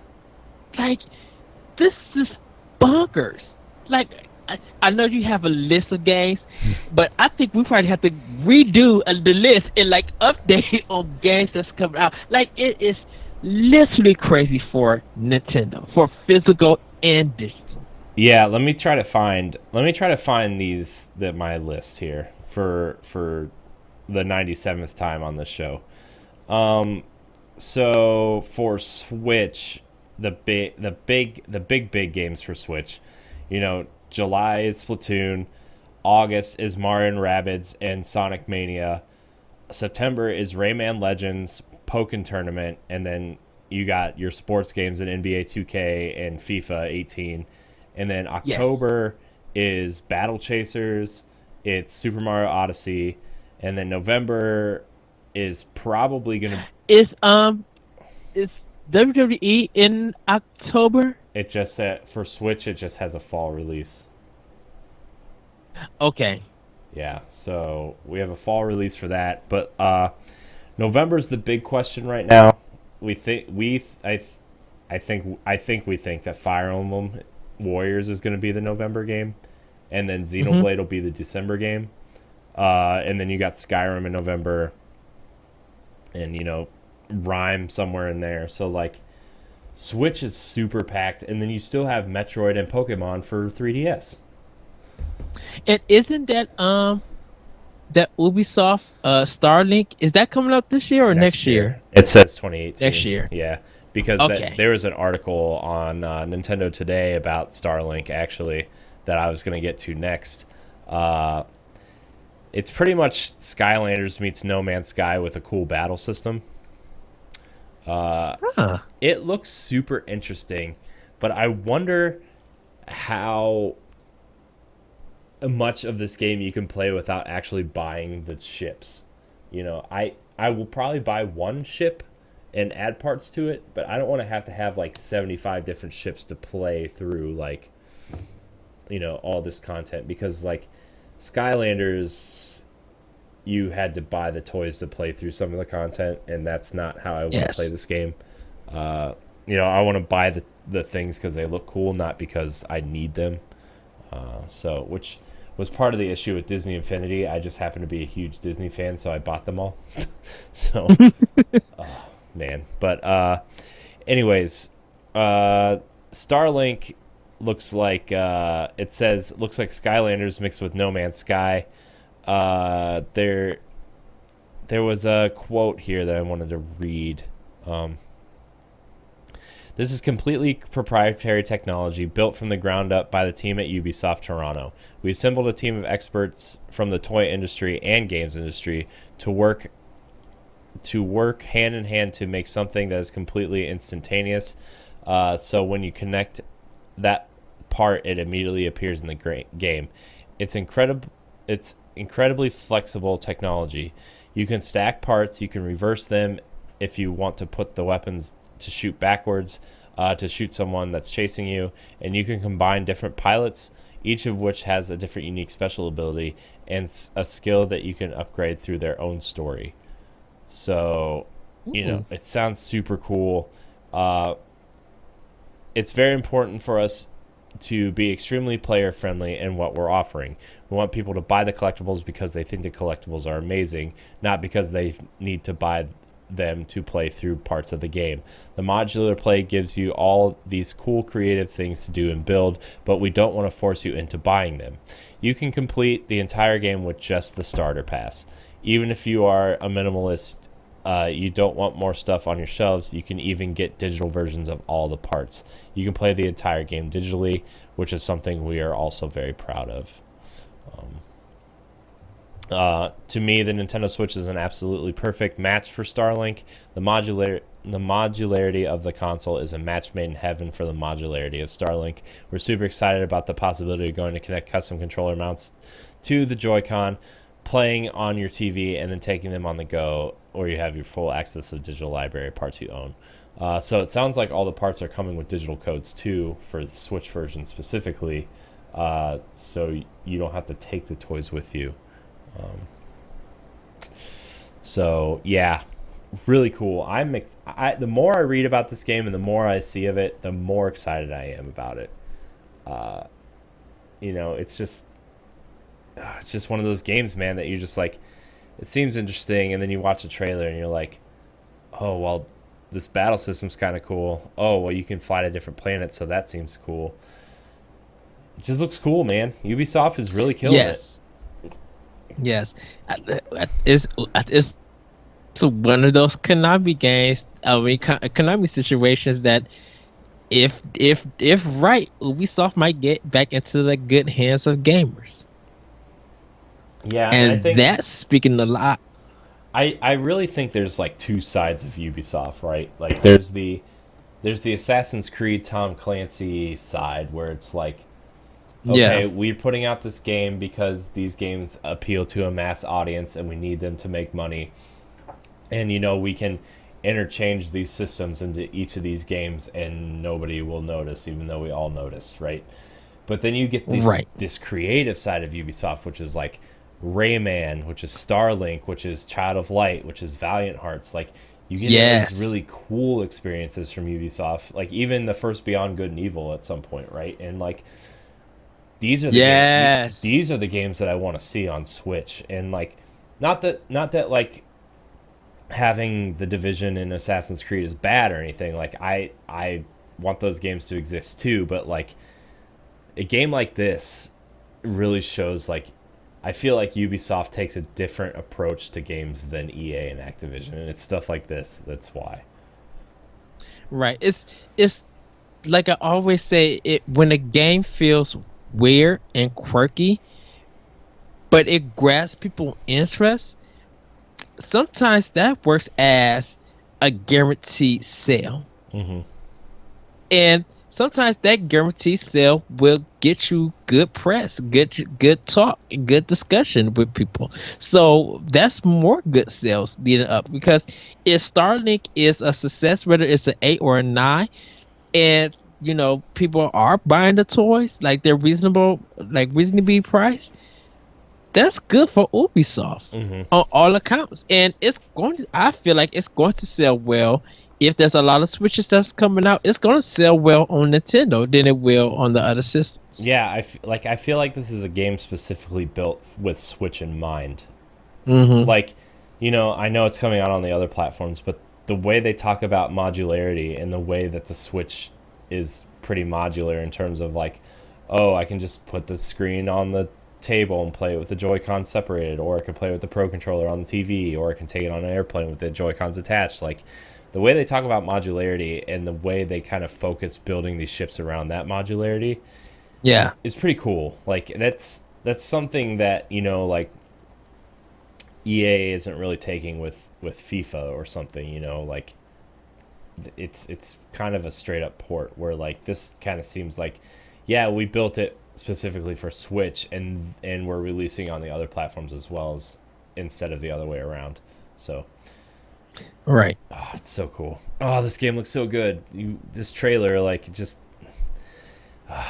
This is bonkers. I know you have a list of games, but I think we probably have to redo the list and update on games that's coming out. It is literally crazy for Nintendo, for physical and digital. Yeah, let me try to find my list here for the 97th time on this show. So for Switch, the big games for Switch, July is Splatoon, August is Mario and Rabbids and Sonic Mania, September is Rayman Legends, Pokken Tournament, and then you got your sports games in NBA 2K and FIFA 18. And then October is Battle Chasers, it's Super Mario Odyssey, and then November is probably gonna is WWE in October? It just said for Switch it just has a fall release. Okay. Yeah, so we have a fall release for that, but November's the big question right now. I think we think that Fire Emblem Warriors is going to be the November game, and then Xenoblade will be the December game. And then you got Skyrim in November, and Rhyme somewhere in there. So like, Switch is super packed, and then you still have Metroid and Pokemon for 3DS. And isn't that Ubisoft Starlink, is that coming out this year or next year? It says 2018. Next year. Yeah, because there was an article on Nintendo Today about Starlink actually that I was going to get to next. It's pretty much Skylanders meets No Man's Sky with a cool battle system. It looks super interesting, but I wonder how much of this game you can play without actually buying the ships. I will probably buy one ship and add parts to it, but I don't want to have like 75 different ships to play through, like, all this content, because like Skylanders, you had to buy the toys to play through some of the content, and that's not how I want to play this game. I want to buy the things because they look cool, not because I need them. Which was part of the issue with Disney Infinity. I just happen to be a huge Disney fan, so I bought them all. So, oh, man. But anyways, Starlink looks like looks like Skylanders mixed with No Man's Sky. There was a quote here that I wanted to read. This is completely proprietary technology built from the ground up by the team at Ubisoft Toronto. We assembled a team of experts from the toy industry and games industry to work hand in hand to make something that is completely instantaneous. So when you connect that part, it immediately appears in the game. It's incredibly flexible technology. You can stack parts, you can reverse them if you want to put the weapons to shoot backwards, to shoot someone that's chasing you, and you can combine different pilots, each of which has a different unique special ability and a skill that you can upgrade through their own story. So, it sounds super cool. It's very important for us to be extremely player friendly in what we're offering. We want people to buy the collectibles because they think the collectibles are amazing, not because they need to buy them to play through parts of the game. The modular play gives you all these cool creative things to do and build, but we don't want to force you into buying them. You can complete the entire game with just the starter pass. Even if you are a minimalist, you don't want more stuff on your shelves, you can even get digital versions of all the parts. You can play the entire game digitally, which is something we are also very proud of. To me, the Nintendo Switch is an absolutely perfect match for Starlink. The modularity of the console is a match made in heaven for the modularity of Starlink. We're super excited about the possibility of going to connect custom controller mounts to the Joy-Con, playing on your TV, and then taking them on the go, or you have your full access to the digital library parts you own. So it sounds like all the parts are coming with digital codes too for the Switch version specifically, so you don't have to take the toys with you. So yeah, really cool. The more I read about this game and the more I see of it, the more excited I am about it. It's just one of those games, man, that you're just like, it seems interesting, and then you watch a trailer and you're like, oh well, this battle system's kind of cool. Oh well, you can fly to different planets, so that seems cool. It just looks cool, man. Ubisoft is really killing it. Yes, it's one of those Konami games. Konami situations that, if right, Ubisoft might get back into the good hands of gamers. Yeah, and I think that's speaking a lot. I really think there's like two sides of Ubisoft, right? Like there's the Assassin's Creed Tom Clancy side where it's like, okay, we're putting out this game because these games appeal to a mass audience and we need them to make money. And, we can interchange these systems into each of these games and nobody will notice, even though we all noticed, right? But then you get this creative side of Ubisoft, which is like Rayman, which is Starlink, which is Child of Light, which is Valiant Hearts. Like, you get these really cool experiences from Ubisoft. Like, even the first Beyond Good and Evil at some point, right? And, like, these are the these are the games that I want to see on Switch. And like, not that like having The Division and Assassin's Creed is bad or anything. Like I want those games to exist too, but like a game like this really shows like, I feel like Ubisoft takes a different approach to games than EA and Activision, and it's stuff like this that's why. Right. It's like I always say, it when a game feels weird and quirky, but it grabs people's interest, sometimes that works as a guaranteed sale. Mm-hmm. And sometimes that guaranteed sale will get you good press, good talk, and good discussion with people. So that's more good sales leading up, because if Starlink is a success, whether it's an 8 or a 9, and you know people are buying the toys, like they're reasonably priced, that's good for Ubisoft on all accounts. And I feel like it's going to sell well. If there's a lot of Switches that's coming out, it's going to sell well on Nintendo than it will on the other systems. Yeah, I feel like this is a game specifically built with Switch in mind. Like, you know, I know it's coming out on the other platforms, but the way they talk about modularity and the way that the Switch is pretty modular in terms of like, oh, I can just put the screen on the table and play it with the Joy-Con separated, or I can play with the Pro Controller on the TV, or I can take it on an airplane with the Joy-Cons attached. Like, the way they talk about modularity and the way they kind of focus building these ships around that modularity, is pretty cool. Like, that's something that, you know, like EA isn't really taking with FIFA or something, you know, like it's kind of a straight up port where like this kind of seems like, yeah, we built it specifically for Switch and we're releasing on the other platforms as well, as instead of the other way around. So right. Oh, it's so cool. Oh, this game looks so good. This trailer, like, just,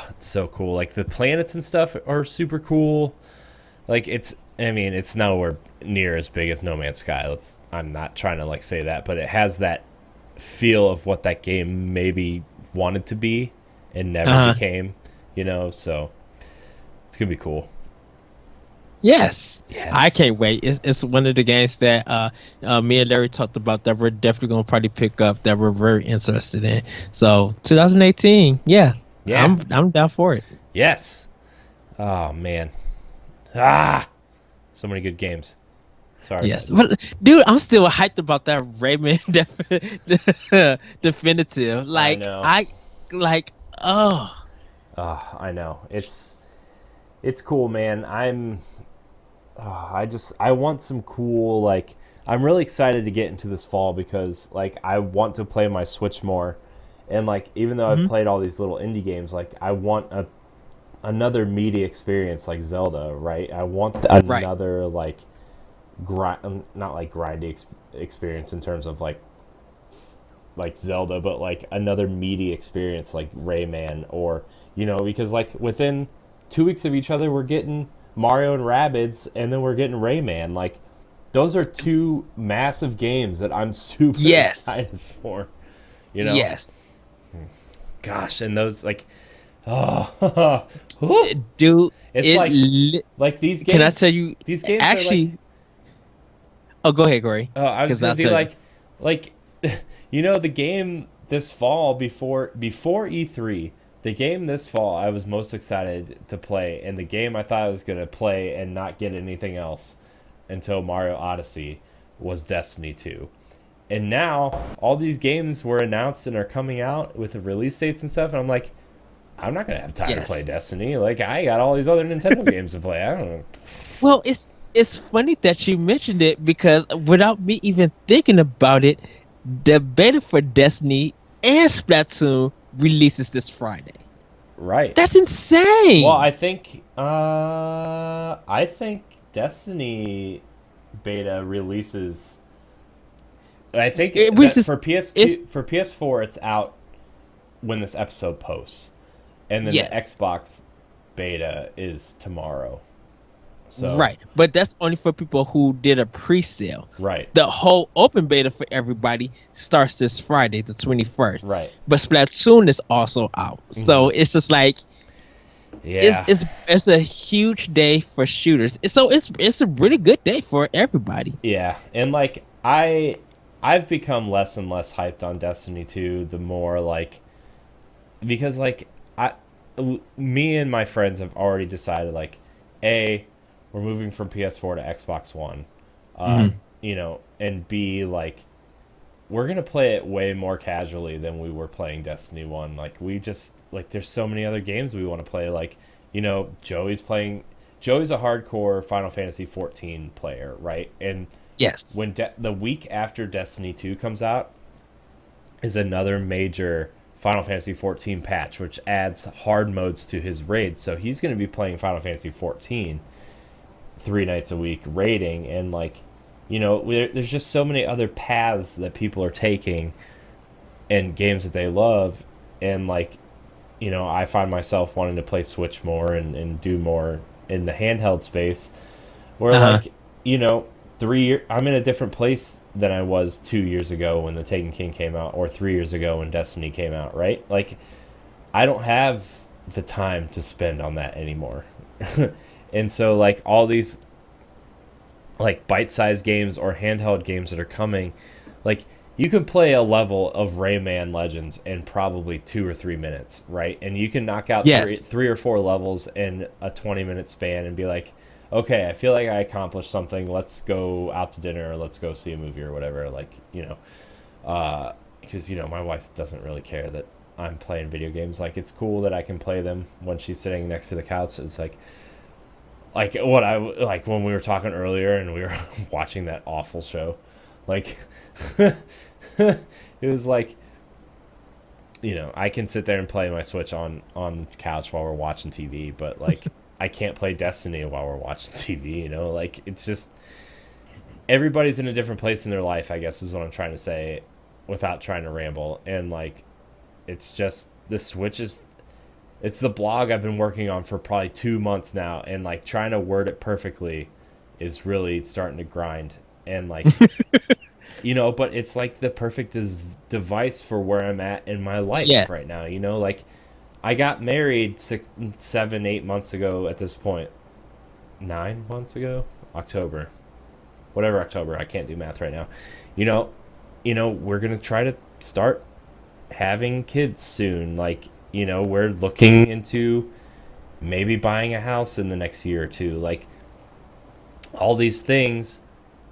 it's so cool. Like, the planets and stuff are super cool. Like, it's nowhere near as big as No Man's Sky. I'm not trying to, like, say that, but it has that feel of what that game maybe wanted to be and never became, you know, so it's going to be cool. Yes. I can't wait. It's one of the games that me and Larry talked about that we're definitely going to probably pick up, that we're very interested in. So 2018, I'm down for it. Yes. Oh, man. So many good games. Sorry. Yes. But, dude, I'm still hyped about that Rayman Definitive. Like, I know. It's cool, man. I want some cool, like, I'm really excited to get into this fall because, like, I want to play my Switch more. And, like, even though I've played all these little indie games, like, I want another meaty experience like Zelda, right? I want another, like, not like grindy experience in terms of, like Zelda, but, like, another meaty experience like Rayman, or, you know, because, like, within 2 weeks of each other, we're getting Mario and Rabbids, and then we're getting Rayman. Like, those are two massive games that I'm super excited for. You know? Yes. Gosh, and those, like, dude, it's like these games. Can I tell you? These games actually. Like, oh, go ahead, Corey. Oh, I was gonna be like, you know, the game this fall before E3. The game this fall I was most excited to play, and the game I thought I was going to play and not get anything else until Mario Odyssey, was Destiny 2. And now all these games were announced and are coming out with the release dates and stuff, and I'm like, I'm not going to have time to play Destiny. Like, I got all these other Nintendo games to play. I don't know. Well, it's funny that you mentioned it, because without me even thinking about it, the beta for Destiny and Splatoon releases this Friday. Right. That's insane. Well, I think Destiny beta releases. I think for PS4 it's out when this episode posts, and then the Xbox beta is tomorrow. So. Right, but that's only for people who did a pre-sale. Right. The whole open beta for everybody starts this Friday, the 21st. Right. But Splatoon is also out, so it's just like, Yeah. It's a huge day for shooters. So it's a really good day for everybody. Yeah, and like I've become less and less hyped on Destiny 2 the more like because like me and my friends have already decided like A, we're moving from PS4 to Xbox One. You know, and B, like we're going to play it way more casually than we were playing Destiny 1. Like we just like there's so many other games we want to play, like, you know, Joey's a hardcore Final Fantasy 14 player, right? And yes, when the week after Destiny 2 comes out is another major Final Fantasy 14 patch, which adds hard modes to his raids. So he's going to be playing Final Fantasy 14 3 nights a week raiding, and like, you know, there's just so many other paths that people are taking and games that they love, and like, you know, I find myself wanting to play Switch more and do more in the handheld space where like, you know, I'm in a different place than I was 2 years ago when The Taken King came out, or 3 years ago when Destiny came out, right? Like, I don't have the time to spend on that anymore. And so, like, all these, like, bite-sized games or handheld games that are coming, like, you can play a level of Rayman Legends in probably 2 or 3 minutes, right? And you can knock out three or four levels in a 20-minute span and be like, okay, I feel like I accomplished something. Let's go out to dinner, or let's go see a movie or whatever. Like, you know, because, you know, my wife doesn't really care that I'm playing video games. Like, it's cool that I can play them when she's sitting next to the couch. It's like what I like when we were talking earlier and we were watching that awful show. Like, it was like, you know, I can sit there and play my Switch on the couch while we're watching TV, but like. I can't play Destiny while we're watching TV, you know? Like, it's just... Everybody's in a different place in their life, I guess, is what I'm trying to say, without trying to ramble. And, like, it's just... The Switch is... It's the blog I've been working on for probably 2 months now, and, like, trying to word it perfectly is really starting to grind. And, like... you know, but it's, like, the perfect device for where I'm at in my life right now, you know? Like... I got married 6, 7, 8 months ago at this point. 9 months ago? October. Whatever October. I can't do math right now. You know, we're going to try to start having kids soon. Like, you know, we're looking into maybe buying a house in the next year or two. Like, all these things.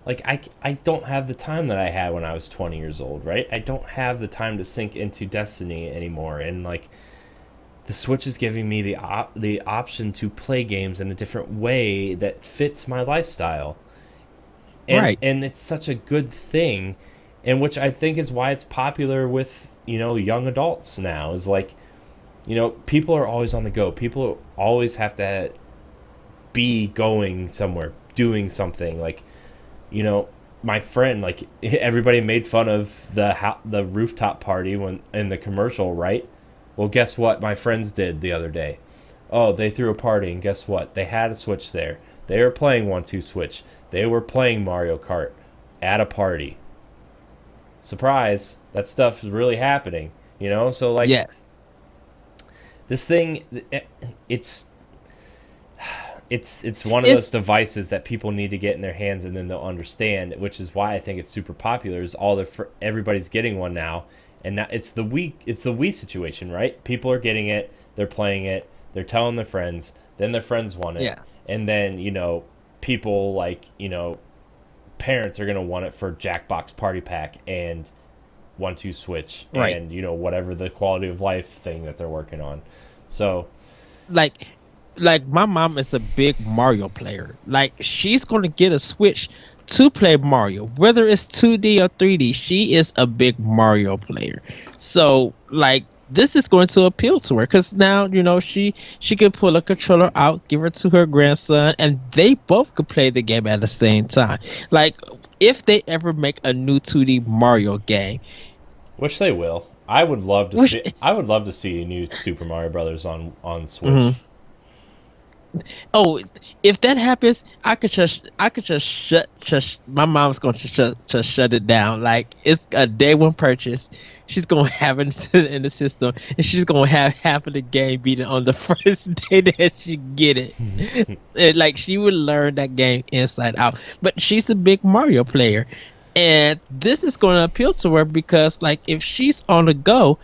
Like, I don't have the time that I had when I was 20 years old, right? I don't have the time to sink into Destiny anymore. And, like... The Switch is giving me the option to play games in a different way that fits my lifestyle. And, and it's such a good thing, and which I think is why it's popular with, you know, young adults now. Is like, you know, people are always on the go. People always have to be going somewhere, doing something. Like, you know, my friend, like, everybody made fun of the rooftop party when in the commercial, right? Well, guess what my friends did the other day? Oh, they threw a party, and guess what? They had a Switch there. They were playing 1-2 Switch. They were playing Mario Kart at a party. Surprise, that stuff is really happening, you know? So, like, yes. This thing, it's one of those devices that people need to get in their hands and then they'll understand, which is why I think it's super popular, is everybody's getting one now. And that it's the Wii situation, right? People are getting it, they're playing it, they're telling their friends, then their friends want it. Yeah. And then, you know, people like, you know, parents are going to want it for Jackbox Party Pack and 1-2 Switch and, you know, whatever the quality of life thing that they're working on. So, like my mom is a big Mario player. Like, she's going to get a Switch to play Mario, whether it's 2D or 3D. She is a big Mario player, so like this is going to appeal to her because now, you know, she could pull a controller out, give it to her grandson, and they both could play the game at the same time. Like, if they ever make a new 2D Mario game, which they will, I would love to see. I would love to see a new Super Mario Brothers on Switch. Mm-hmm. Oh, if that happens, I could just shut. My mom's going to shut it down. Like, it's a day one purchase. she's gonna have it in the system, and she's gonna have half of the game beaten on the first day that she get it. And, like, she would learn that game inside out. But she's a big Mario player, and this is gonna appeal to her because, like, if she's on the go,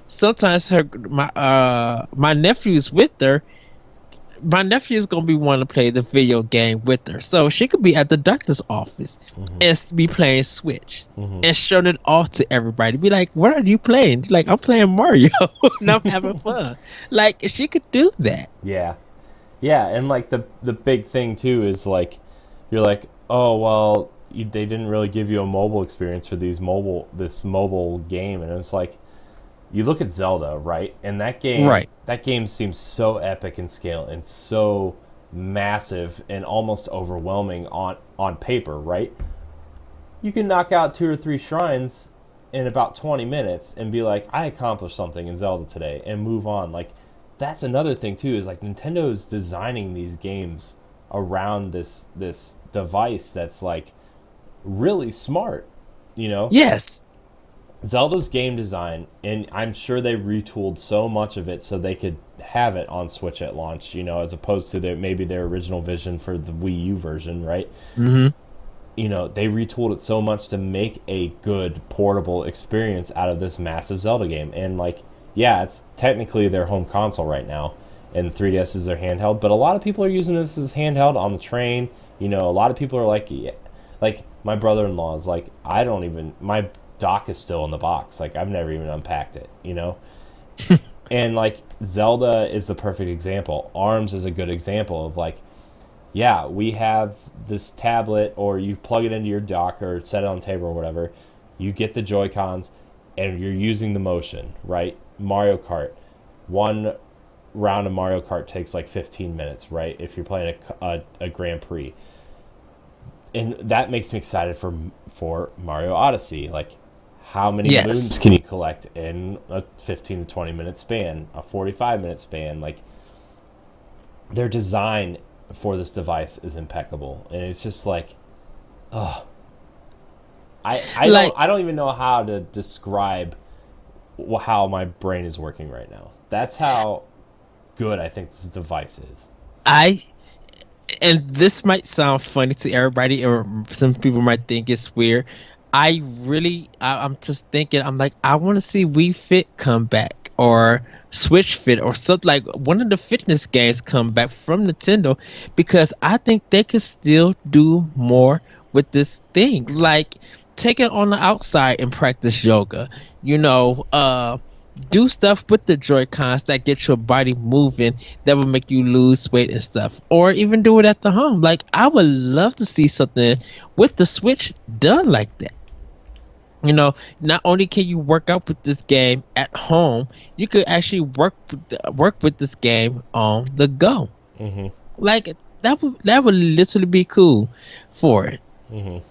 sometimes my nephew's with her. My nephew is gonna be wanting to play the video game with her, so she could be at the doctor's office and be playing Switch and showing it off to everybody. Be like, "What are you playing?" Like, "I'm playing Mario and I'm having fun." Like, she could do that. Yeah, and like the big thing too is like, you're like, oh well, they didn't really give you a mobile experience for this mobile game, and it's like, you look at Zelda, right? And that game seems so epic in scale and so massive and almost overwhelming on paper, right? You can knock out 2 or 3 shrines in about 20 minutes and be like, I accomplished something in Zelda today, and move on. Like, that's another thing too, is like Nintendo's designing these games around this device that's like really smart, you know? Yes. Zelda's game design, and I'm sure they retooled so much of it so they could have it on Switch at launch, you know, as opposed to maybe their original vision for the Wii U version, right? Mm-hmm. You know, they retooled it so much to make a good portable experience out of this massive Zelda game. And, like, yeah, it's technically their home console right now, and 3DS is their handheld, but a lot of people are using this as handheld on the train. You know, a lot of people are like, yeah, like, my brother-in-law is like, my dock is still in the box. Like, I've never even unpacked it, you know? And, like, Zelda is the perfect example. ARMS is a good example of, like, yeah, we have this tablet, or you plug it into your dock or set it on the table or whatever. You get the Joy-Cons, and you're using the motion, right? Mario Kart. One round of Mario Kart takes, like, 15 minutes, right? If you're playing a Grand Prix. And that makes me excited for Mario Odyssey. Like, how many moons can you collect in a 15 to 20 minute span, a 45-minute span? Like, their design for this device is impeccable, and it's just like, oh, I don't even know how to describe how my brain is working right now. That's how good I think this device is. And this might sound funny to everybody, or some people might think it's weird. I'm just thinking, I'm like, I want to see Wii Fit come back, or Switch Fit, or something, like one of the fitness games come back from Nintendo, because I think they could still do more with this thing. Like, take it on the outside and practice yoga, you know, do stuff with the Joy-Cons that get your body moving, that will make you lose weight and stuff, or even do it at the home. Like, I would love to see something with the Switch done like that. You know, not only can you work out with this game at home, you could actually work with this game on the go. Mm-hmm. Like, that would literally be cool for it. Mm-hmm.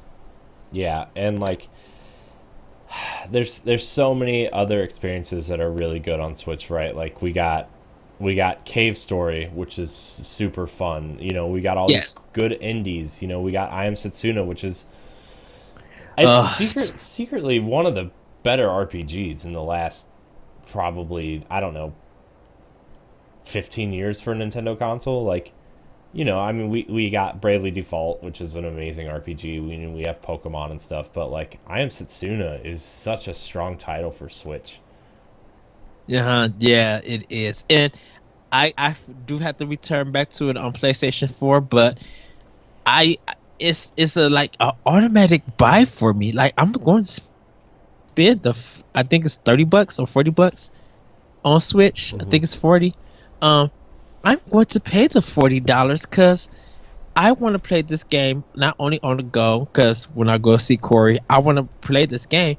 Yeah, and like, there's so many other experiences that are really good on Switch, right? Like, we got Cave Story, which is super fun. You know, we got all these good indies. You know, we got I Am Setsuna, which is secretly one of the better RPGs in the last, probably, I don't know, 15 years for a Nintendo console. Like, you know, I mean, we got Bravely Default, which is an amazing RPG. We have Pokemon and stuff, but like, I Am Setsuna is such a strong title for Switch. Yeah, it is. And I do have to return back to it on PlayStation 4, but it's a like an automatic buy for me. Like, I'm going to spend I think it's $30 or $40 on Switch. Mm-hmm. I think it's 40. I'm going to pay the $40 because I want to play this game not only on the go, because when I go see Corey, I want to play this game,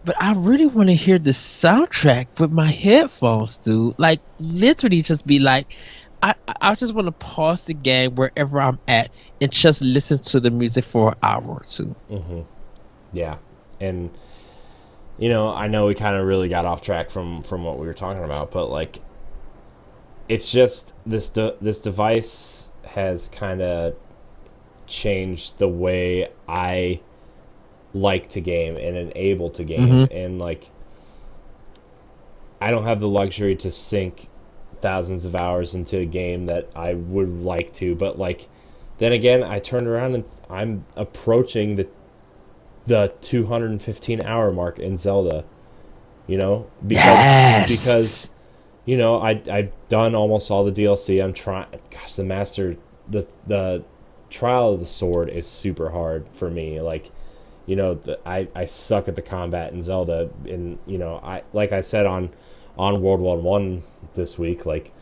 but I really want to hear the soundtrack with my headphones, dude. Like, literally just be like, I just want to pause the game wherever I'm at and just listen to the music for an hour or two. Mm-hmm. Yeah. And, you know, I know we kind of really got off track from what we were talking about, but like, it's just this device has kind of changed the way I like to game and am able to game. Mm-hmm. And like, I don't have the luxury to sink thousands of hours into a game that I would like to, but like then again, I turned around and I'm approaching the 215 hour mark in Zelda. You know, because you know I've done almost all the DLC. I'm trying. Gosh, the Trial of the Sword is super hard for me. Like, you know, I suck at the combat in Zelda, and you know, like I said on World War One this week, like,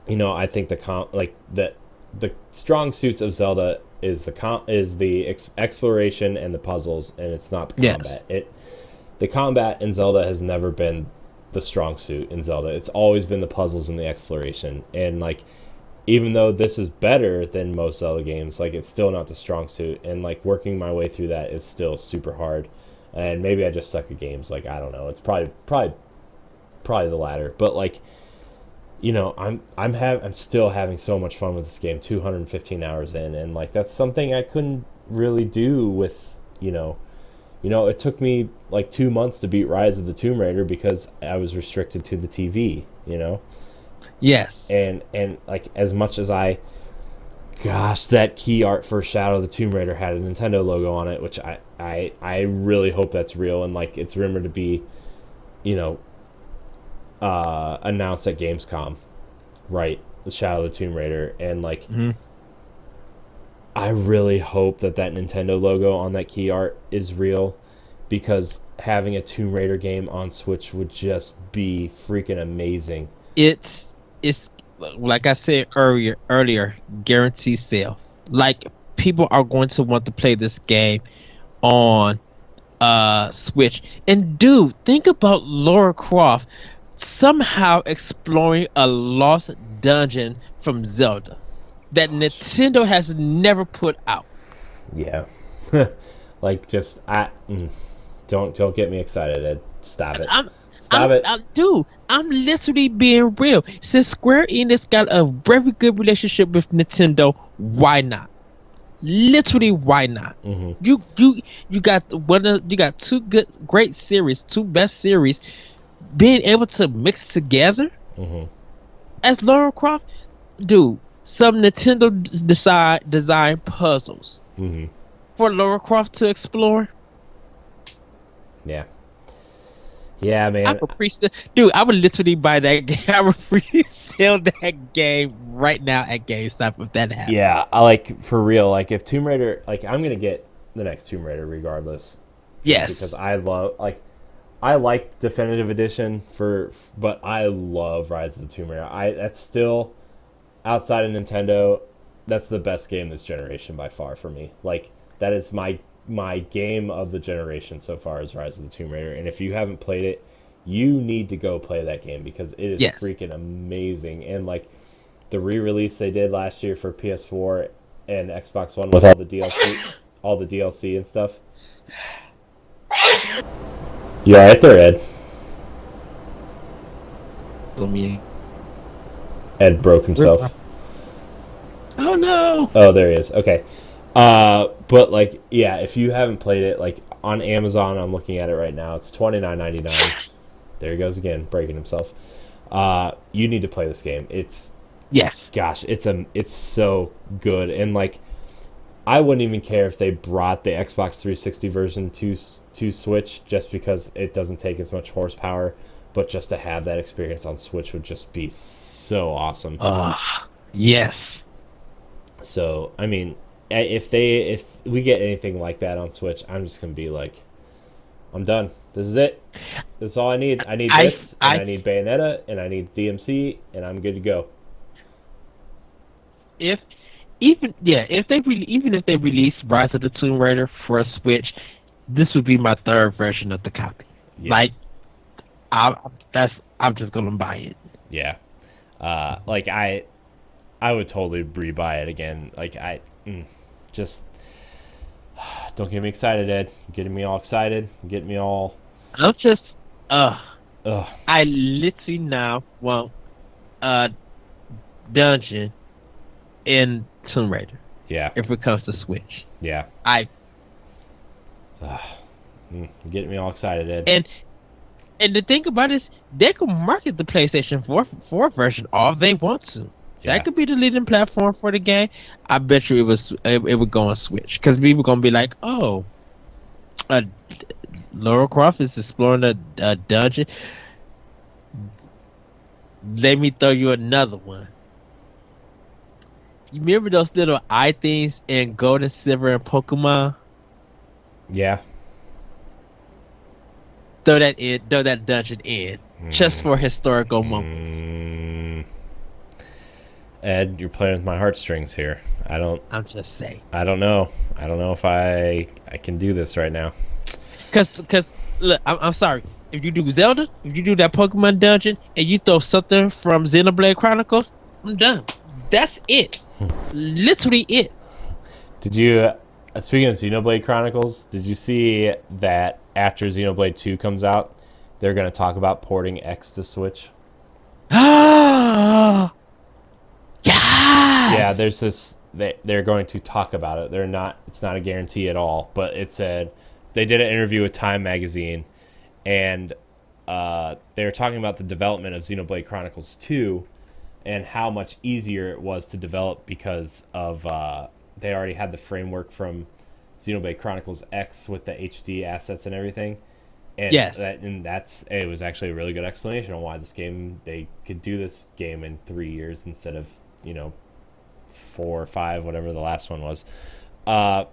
you know, I think the strong suits of Zelda is the exploration and the puzzles, and it's not the combat. The combat in Zelda has never been the strong suit in Zelda. It's always been the puzzles and the exploration. And like, even though this is better than most Zelda games, like it's still not the strong suit. And like working my way through that is still super hard. And maybe I just suck at games. Like, I don't know. It's probably the latter. But like, you know, I'm still having so much fun with this game. 215 hours in, and like that's something I couldn't really do with, you know, it took me like 2 months to beat Rise of the Tomb Raider because I was restricted to the TV, you know? Yes. And like as much as gosh, that key art for Shadow of the Tomb Raider had a Nintendo logo on it, which I really hope that's real, and like it's rumored to be, you know, announced at Gamescom, right? The Shadow of the Tomb Raider, and like I really hope that Nintendo logo on that key art is real, because having a Tomb Raider game on Switch would just be freaking amazing. It's like I said earlier, guaranteed sales. Like, people are going to want to play this game on Switch. And dude, think about Lara Croft somehow exploring a lost dungeon from Zelda that Nintendo has never put out. Yeah. Like, just don't get me excited, Ed. Stop it. Stop it. Dude, I'm literally being real. Since Square Enix got a very good relationship with Nintendo, why not? Literally, why not? Mm-hmm. You got two great series, two best series, being able to mix together as Lara Croft, dude. Some Nintendo design puzzles for Lara Croft to explore. Yeah, man. I would literally buy that game. I would resell that game right now at GameStop if that happened. Yeah, I like, for real, like if Tomb Raider, like I'm gonna get the next Tomb Raider regardless. Yes, because I like Definitive Edition but I love Rise of the Tomb Raider. That's still, outside of Nintendo, that's the best game this generation by far for me. Like, that is my game of the generation so far is Rise of the Tomb Raider. And if you haven't played it, you need to go play that game because it is freaking amazing. And like the re-release they did last year for PS4 and Xbox One with all the DLC and stuff. You alright there, Ed? Ed broke himself. Oh no! Oh, there he is. Okay. But like, yeah, if you haven't played it, like on Amazon, I'm looking at it right now. It's $29.99. There he goes again, breaking himself. You need to play this game. Gosh, it's so good. And like, I wouldn't even care if they brought the Xbox 360 version to Switch, just because it doesn't take as much horsepower. But just to have that experience on Switch would just be so awesome. Yes. So, I mean, if we get anything like that on Switch, I'm just gonna be like, I'm done. This is it. That's all I need. I need this, and I need Bayonetta, and I need DMC, and I'm good to go. Even if they release Rise of the Tomb Raider for a Switch, this would be my third version of the copy. Yeah. Like, I'm just gonna buy it. Yeah. Like I would totally re-buy it again. Like just don't get me excited, Ed. You're getting me all excited. You're getting me all. I'm just I literally now want a dungeon in Tomb Raider. Yeah. If it comes to Switch. Yeah. You're getting me all excited, Ed. And And the thing about it is, they can market the PlayStation 4 version all they want to. Yeah. That could be the leading platform for the game. I bet you it would go on Switch because people gonna be like, oh, uh, Lara Croft is exploring a dungeon. Let me throw you another one. You remember those little eye things in Gold and Silver and Pokemon? Yeah. Throw that dungeon in, just for historical moments. Ed, you're playing with my heartstrings here. I'm just saying. I don't know. I don't know if I can do this right now. Cause look, I'm sorry. If you do Zelda, if you do that Pokemon dungeon, and you throw something from Xenoblade Chronicles, I'm done. That's it. Literally it. Did you, speaking of Xenoblade Chronicles, did you see that after Xenoblade 2 comes out, they're going to talk about porting X to Switch? Ah, yes! Yeah, there's this, they're going to talk about it. It's not a guarantee at all, but it said, they did an interview with Time Magazine, and they were talking about the development of Xenoblade Chronicles 2 and how much easier it was to develop because of they already had the framework from Xenoblade Chronicles X with the HD assets and everything. And yes, it was actually a really good explanation on why they could do this game in 3 years instead of 4 or 5, whatever the last one was. I'm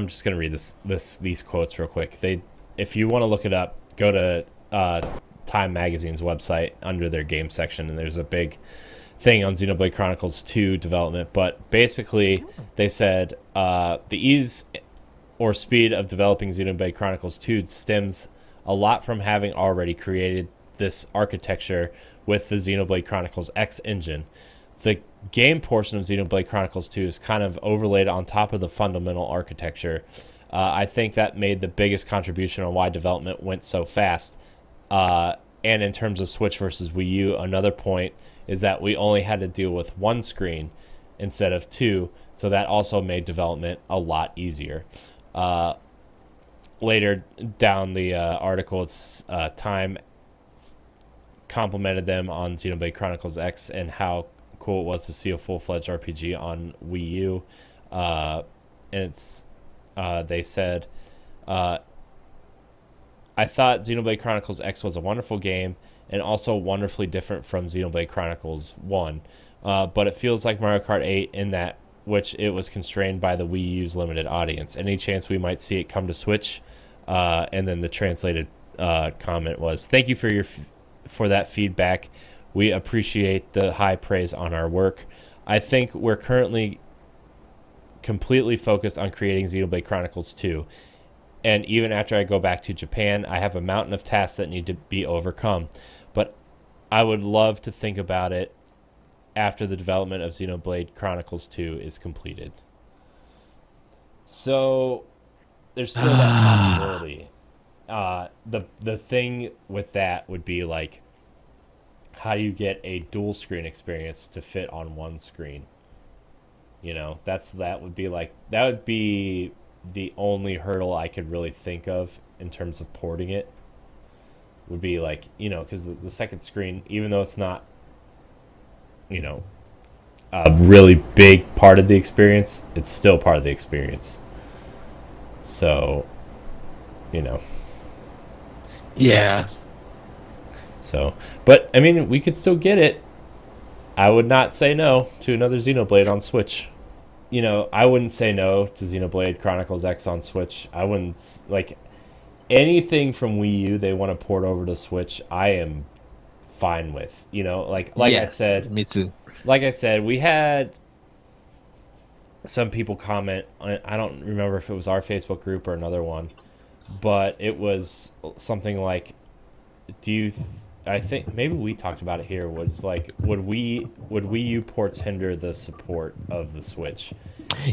just gonna read these quotes real quick. If you want to look it up, go to Time Magazine's website under their game section, and there's a big thing on Xenoblade Chronicles 2 development. But basically, they said the ease or speed of developing Xenoblade Chronicles 2 stems a lot from having already created this architecture with the Xenoblade Chronicles X engine. The game portion of Xenoblade Chronicles 2 is kind of overlaid on top of the fundamental architecture. I think that made the biggest contribution on why development went so fast. And in terms of Switch versus Wii U, another point is that we only had to deal with one screen instead of two, so that also made development a lot easier. Later down the article, it's Time complimented them on Xenoblade Chronicles X and how cool it was to see a full-fledged RPG on Wii U. And they said, I thought Xenoblade Chronicles X was a wonderful game and also wonderfully different from Xenoblade Chronicles 1. But it feels like Mario Kart 8 in that which it was constrained by the Wii U's limited audience. Any chance we might see it come to Switch? And then the translated comment was, thank you for that feedback. We appreciate the high praise on our work. I think we're currently completely focused on creating Xenoblade Chronicles 2. And even after I go back to Japan, I have a mountain of tasks that need to be overcome. But I would love to think about it after the development of Xenoblade Chronicles 2 is completed. So there's still that possibility. The thing with that would be like, how do you get a dual screen experience to fit on one screen? That would be the only hurdle I could really think of in terms of porting it. Would be like, because the second screen, even though it's not, a really big part of the experience, it's still part of the experience. So, yeah. So, but I mean, we could still get it. I would not say no to another Xenoblade on Switch. I wouldn't say no to Xenoblade Chronicles X on Switch. I wouldn't, like, anything from Wii U they want to port over to Switch, I am fine with. Like yes, I said, me too. Like I said, we had some people comment. I don't remember if it was our Facebook group or another one, but it was something like, I think maybe we talked about it here. Was like, would Wii U ports hinder the support of the Switch?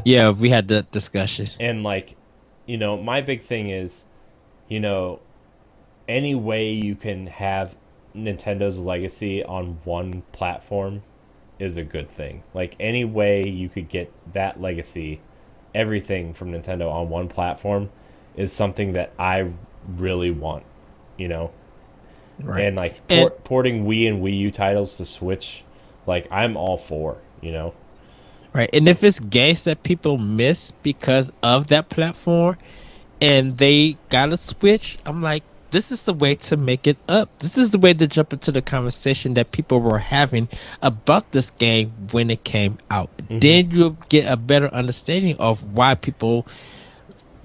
Yeah, we had that discussion. And like, my big thing is, any way you can have Nintendo's legacy on one platform is a good thing. Like, any way you could get that legacy, everything from Nintendo on one platform, is something that I really want you know. Right. And like porting Wii and Wii U titles to Switch, like I'm all for, you know. Right. And if it's games that people miss because of that platform and they got to Switch, I'm like, this is the way to make it up. This is the way to jump into the conversation that people were having about this game when it came out. Mm-hmm. Then you'll get a better understanding of why people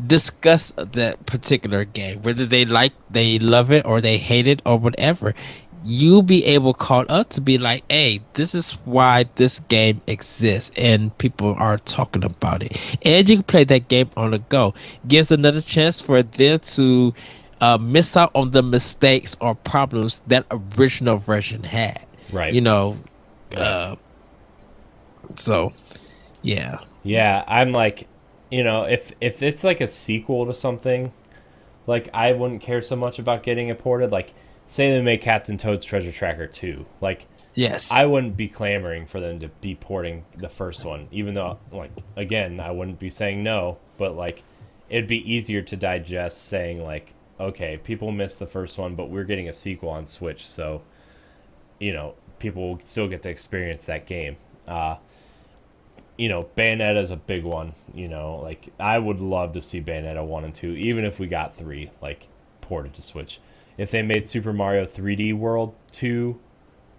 discuss that particular game, whether they love it or they hate it or whatever. You'll be able caught up to be like, hey, this is why this game exists and people are talking about it. And you can play that game on the go. Gives another chance for them to miss out on the mistakes or problems that original version had. Right. You know, so, yeah. Yeah, I'm like, you know, if it's like a sequel to something, like I wouldn't care so much about getting it ported. Like, say they make Captain Toad's Treasure Tracker 2. Like, yes, I wouldn't be clamoring for them to be porting the first one, even though, like, again, I wouldn't be saying no, but like, it'd be easier to digest saying like, okay, people missed the first one, but we're getting a sequel on Switch, so, you know, people will still get to experience that game. You know, Bayonetta is a big one, you know, like, I would love to see Bayonetta 1 and 2, even if we got 3, like, ported to Switch. If they made Super Mario 3D World 2,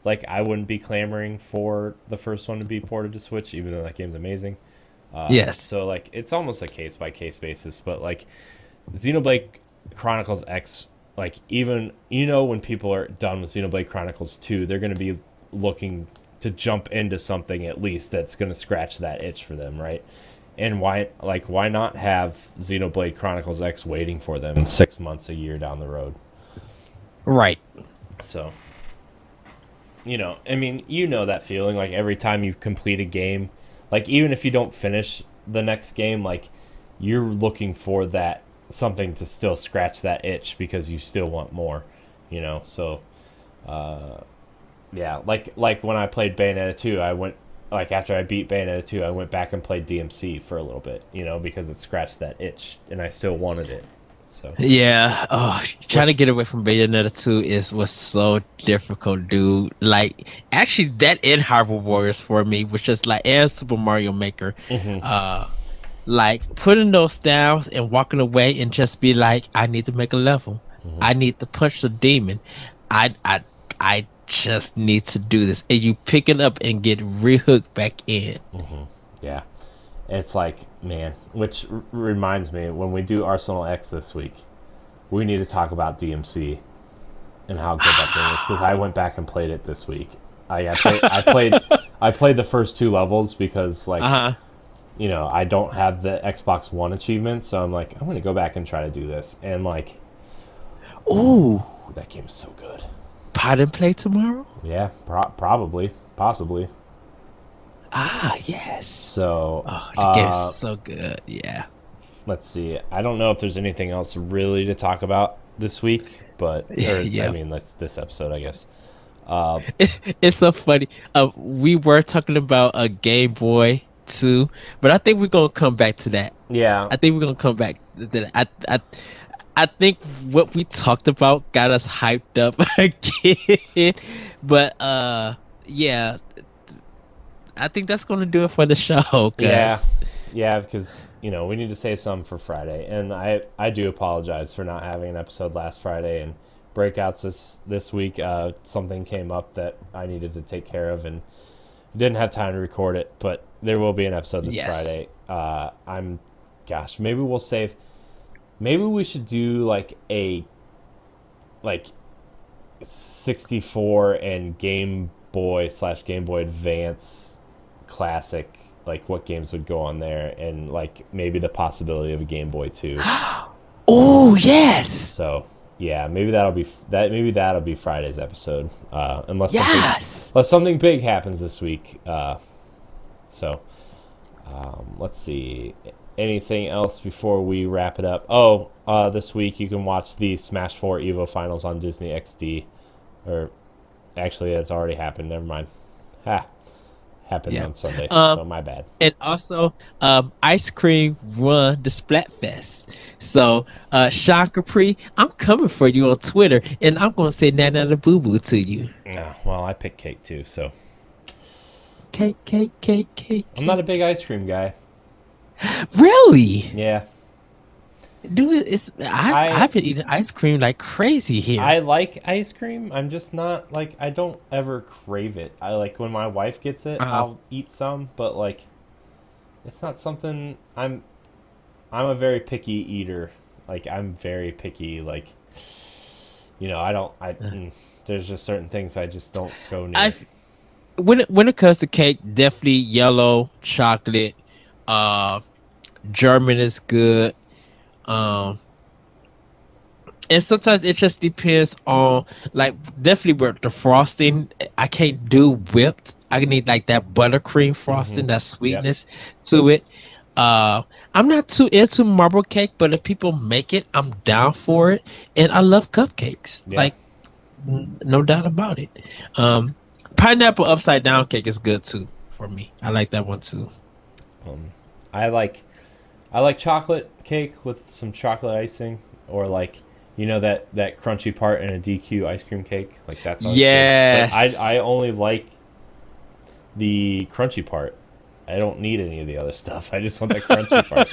like, I wouldn't be clamoring for the first one to be ported to Switch, even though that game's amazing. Yes. So, like, it's almost a case-by-case basis, but, like, Xenoblade Chronicles X, like, even, you know, when people are done with Xenoblade Chronicles 2, they're going to be looking to jump into something at least that's going to scratch that itch for them, right? And why not have Xenoblade Chronicles X waiting for them 6 months, a year down the road? Right. So, you know, I mean, you know that feeling, like, every time you complete a game, like, even if you don't finish the next game, like, you're looking for that, something to still scratch that itch because you still want more, you know. So, yeah, like when I played Bayonetta 2, I went, like, after I beat Bayonetta 2, I went back and played DMC for a little bit, you know, because it scratched that itch, and I still wanted it. So. Yeah, trying to get away from Bayonetta 2 was so difficult, dude. Like, actually, that and Hyrule Warriors for me was just like, and Super Mario Maker. Mm-hmm. Like, putting those down and walking away and just be like, I need to make a level. Mm-hmm. I need to punch the demon. I just need to do this. And you pick it up and get rehooked back in. Mm-hmm. Yeah. It's like, man, which reminds me, when we do Arsenal X this week, we need to talk about DMC and how good that game is, because I went back and played it this week. I played the first 2 levels because, like, you know, I don't have the Xbox One achievement, so I'm like, I'm going to go back and try to do this. And, like, ooh, that game is so good. Pod and play tomorrow? Yeah, possibly. Ah, yes. So, the game's so good. Yeah. Let's see. I don't know if there's anything else really to talk about this week, but I mean, this episode, I guess. It's so funny. We were talking about a Game Boy too, but I think we're gonna come back to that. Yeah. I think we're gonna come back to that. I think what we talked about got us hyped up again, but yeah. I think that's going to do it for the show, guys. Yeah, because, you know, we need to save some for Friday, and I do apologize for not having an episode last Friday and breakouts this week. Something came up that I needed to take care of and didn't have time to record it, but there will be an episode this Friday. Maybe we'll save. Maybe we should do like a 64 and Game Boy / Game Boy Advance classic, like what games would go on there, and like maybe the possibility of a Game Boy 2. Oh yes. So yeah, maybe that'll be Friday's episode, unless something big happens this week. So let's see. Anything else before we wrap it up? This week you can watch the Smash 4 Evo Finals on Disney XD, or actually that's already happened. Never mind. happened on Sunday, so my bad. And also, ice cream run the Splatfest. So, Sean Capri, I'm coming for you on Twitter, and I'm gonna say Nana Boo Boo to you. Yeah, well, I picked cake too, so. Cake. I'm not a big ice cream guy. Really? Yeah. Dude, I've been eating ice cream like crazy here. I like ice cream. I'm just not like, I don't ever crave it. I like when my wife gets it, I'll eat some, but like it's not something I'm a very picky eater. Like I'm very picky, like there's just certain things I just don't go near. When it comes to cake, definitely yellow chocolate. German is good. And sometimes it just depends on, like, definitely with the frosting. I can't do whipped. I need like that buttercream frosting, that sweetness to it. I'm not too into marble cake, but if people make it, I'm down for it. And I love cupcakes, like no doubt about it. Pineapple upside down cake is good too for me. I like that one too. I like chocolate cake with some chocolate icing, or like that crunchy part in a DQ ice cream cake. Like that's always good. But I only like the crunchy part. I don't need any of the other stuff. I just want the crunchy part.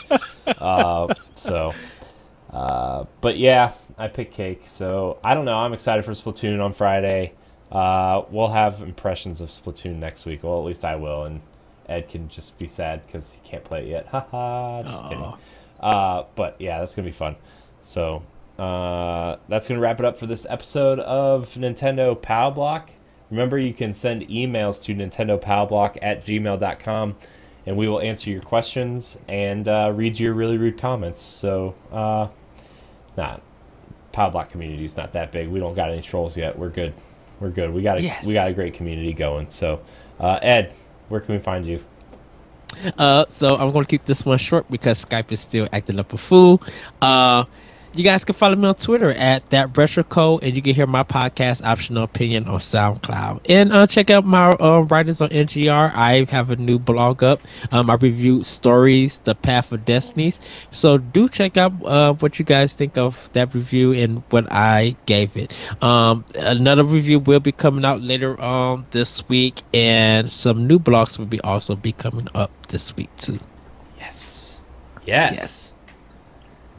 But yeah, I picked cake. So I don't know. I'm excited for Splatoon on Friday. We'll have impressions of Splatoon next week. Well, at least I will, and Ed can just be sad because he can't play it yet. Haha, just kidding. But yeah, that's going to be fun. So that's going to wrap it up for this episode of Nintendo Pow Block. Remember, you can send emails to nintendopowblock@gmail.com, and we will answer your questions and read your really rude comments. So, Pow Block community is not that big. We don't got any trolls yet. We're good. We got a great community going. So, Ed, where can we find you? So I'm going to keep this one short because Skype is still acting up a fool. You guys can follow me on Twitter at that retro code, and you can hear my podcast Optional Opinion on SoundCloud. And check out my writers on NGR. I have a new blog up. I review stories, The Path of Destinies. So do check out what you guys think of that review and what I gave it. Another review will be coming out later this week, and some new blogs will also be coming up this week too. Yes.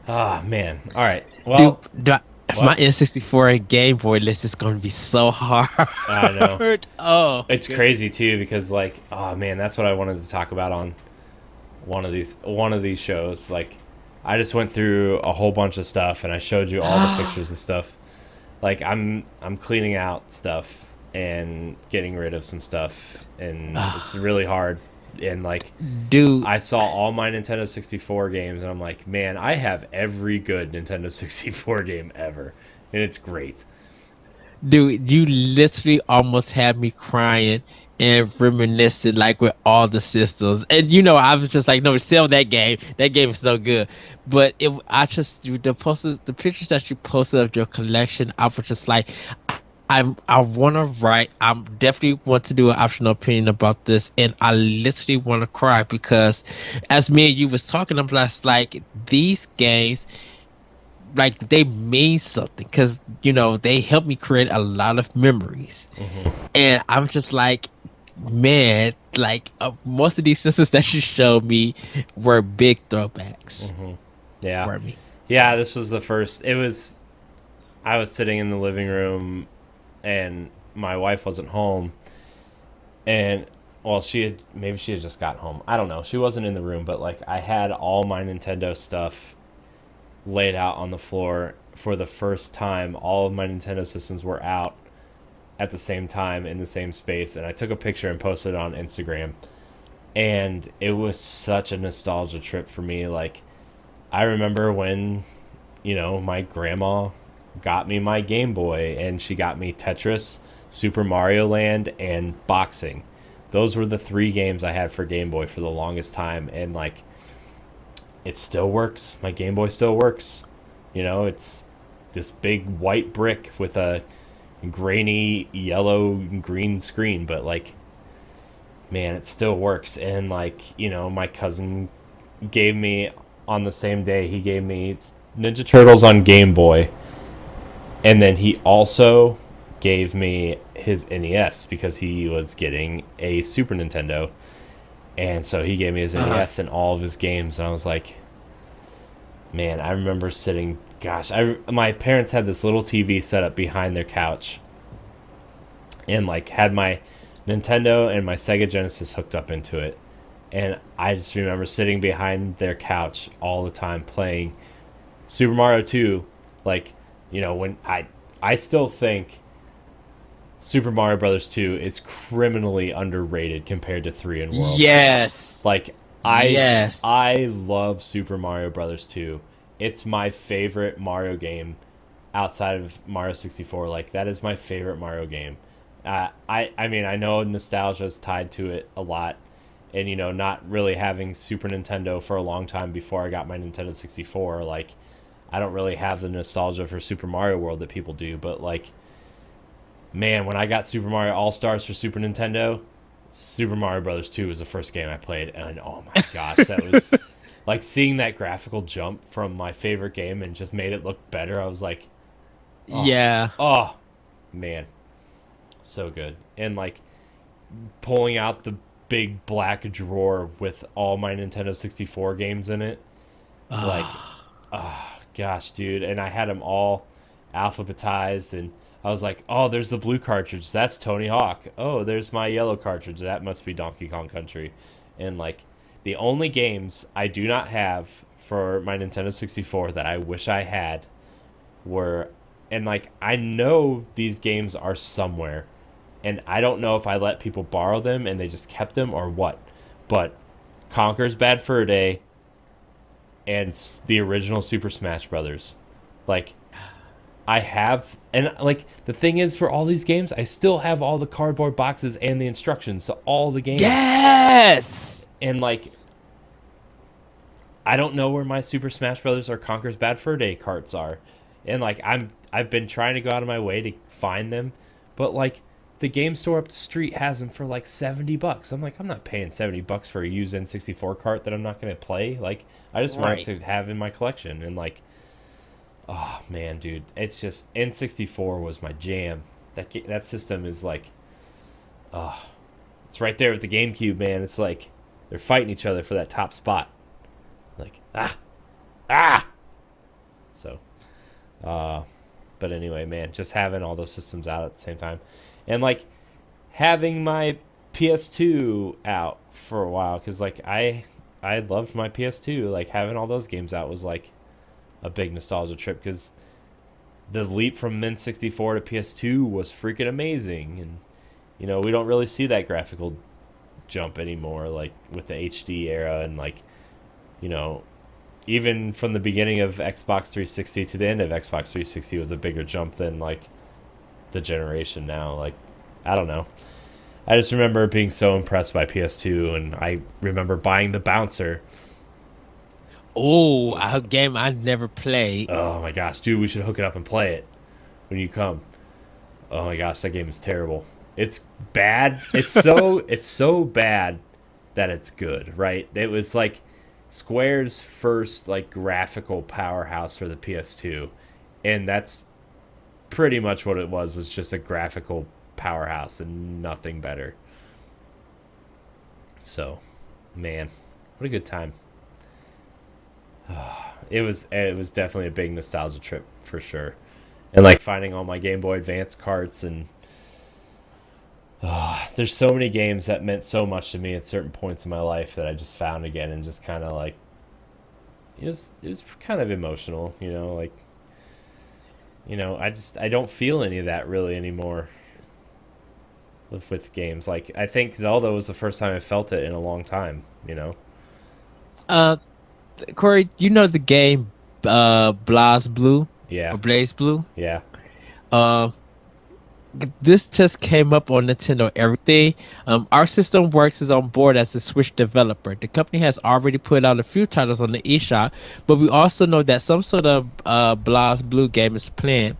Ah, man. All right. Well, dude, my N64 and Game Boy list is going to be so hard. I know. Oh, it's crazy too because, like, oh man, that's what I wanted to talk about on one of these shows. Like, I just went through a whole bunch of stuff and I showed you all the pictures of stuff. Like, I'm cleaning out stuff and getting rid of some stuff, and it's really hard. And like, dude, I saw all my Nintendo 64 games and I'm like, man, I have every good Nintendo 64 game ever, and it's great. Dude, you literally almost had me crying and reminiscing, like, with all the systems. And I was just like, no, sell that game. That game is no good. But the pictures that you posted of your collection, I was just like, I want to write. I definitely want to do an optional opinion about this, and I literally want to cry because, as me and you was talking, I'm just like, these games, like, they mean something because they helped me create a lot of memories, and I'm just like, man, like, most of these systems that you showed me were big throwbacks. Yeah, for me. Yeah, this was the first. I was sitting in the living room, and my wife wasn't home, and she had just gotten home. I don't know. She wasn't in the room, but like, I had all my Nintendo stuff laid out on the floor for the first time. All of my Nintendo systems were out at the same time in the same space, and I took a picture and posted it on Instagram, and it was such a nostalgia trip for me. Like, I remember when my grandma got me my Game Boy, and she got me Tetris, Super Mario Land, and boxing. Those were the 3 games I had for Game Boy for the longest time, and like, it still works. My Game Boy still works. It's this big white brick with a grainy yellow and green screen, but like, man, it still works. And like, my cousin gave me on the same day, he gave me Ninja Turtles on Game Boy, and then he also gave me his NES because he was getting a Super Nintendo, and so he gave me his NES and all of his games, and I was like, man, I remember sitting. Gosh, my parents had this little TV set up behind their couch, and like had my Nintendo and my Sega Genesis hooked up into it. And I just remember sitting behind their couch all the time playing Super Mario 2. Like, when I still think Super Mario Brothers 2 is criminally underrated compared to 3 and World. Yes. Like, I love Super Mario Brothers 2. It's my favorite Mario game outside of Mario 64. Like, that is my favorite Mario game. I mean, I know nostalgia is tied to it a lot, and not really having Super Nintendo for a long time before I got my Nintendo 64, like, I don't really have the nostalgia for Super Mario World that people do. But like, man, when I got Super Mario All-Stars for Super Nintendo, Super Mario Brothers 2 was the first game I played, and oh my gosh, that was like seeing that graphical jump from my favorite game and just made it look better. I was like, oh man, so good. And like pulling out the big black drawer with all my Nintendo 64 games in it, like, oh gosh, dude. And I had them all alphabetized, and I was like, oh, there's the blue cartridge, that's Tony Hawk. Oh, there's my yellow cartridge, that must be Donkey Kong Country. And like, the only games I do not have for my Nintendo 64 that I wish I had were, and like, I know these games are somewhere, and I don't know if I let people borrow them and they just kept them or what, but Conker's Bad Fur Day and the original Super Smash Brothers. Like, I have, and like, the thing is, for all these games, I still have all the cardboard boxes and the instructions to all the games. Yes! And like, I don't know where my Super Smash Brothers or Conker's Bad Fur Day carts are. And like, I've been trying to go out of my way to find them, but like, the game store up the street has them for like $70. I'm like, I'm not paying $70 for a used N64 cart that I'm not going to play. Like, I just want it to have in my collection. And like, oh man, dude, it's just, N64 was my jam. That system is like, it's right there with the GameCube, man. It's like they're fighting each other for that top spot. Like, So, but anyway, man, just having all those systems out at the same time. And like having my PS2 out for a while, because like I loved my PS2. Like, having all those games out was like a big nostalgia trip, because the leap from N64 to PS2 was freaking amazing. And we don't really see that graphical jump anymore, like with the HD era, and like, even from the beginning of Xbox 360 to the end of Xbox 360 was a bigger jump than like the generation now. Like, I don't know, I just remember being so impressed by PS2, and I remember buying the Bouncer. Oh, a game I never played. Oh my gosh, dude, we should hook it up and play it when you come. Oh my gosh, that game is terrible. It's bad. It's so bad that it's good, right? It was like Square's first like graphical powerhouse for the PS2, and that's pretty much what it was just a graphical powerhouse and nothing better. So, man, what a good time. It was definitely a big nostalgia trip for sure. And like finding all my Game Boy Advance carts, and there's so many games that meant so much to me at certain points in my life that I just found again, and just kind of like, it was kind of emotional, like, I don't feel any of that really anymore with games. Like, I think Zelda was the first time I felt it in a long time, Corey, you know the game Blaze Blue? Yeah. Or Blaze Blue? Yeah. This just came up on Nintendo Everything. Our System Works is on board as a Switch developer. The company has already put out a few titles on the eShop, but we also know that some sort of Blaze Blue game is planned.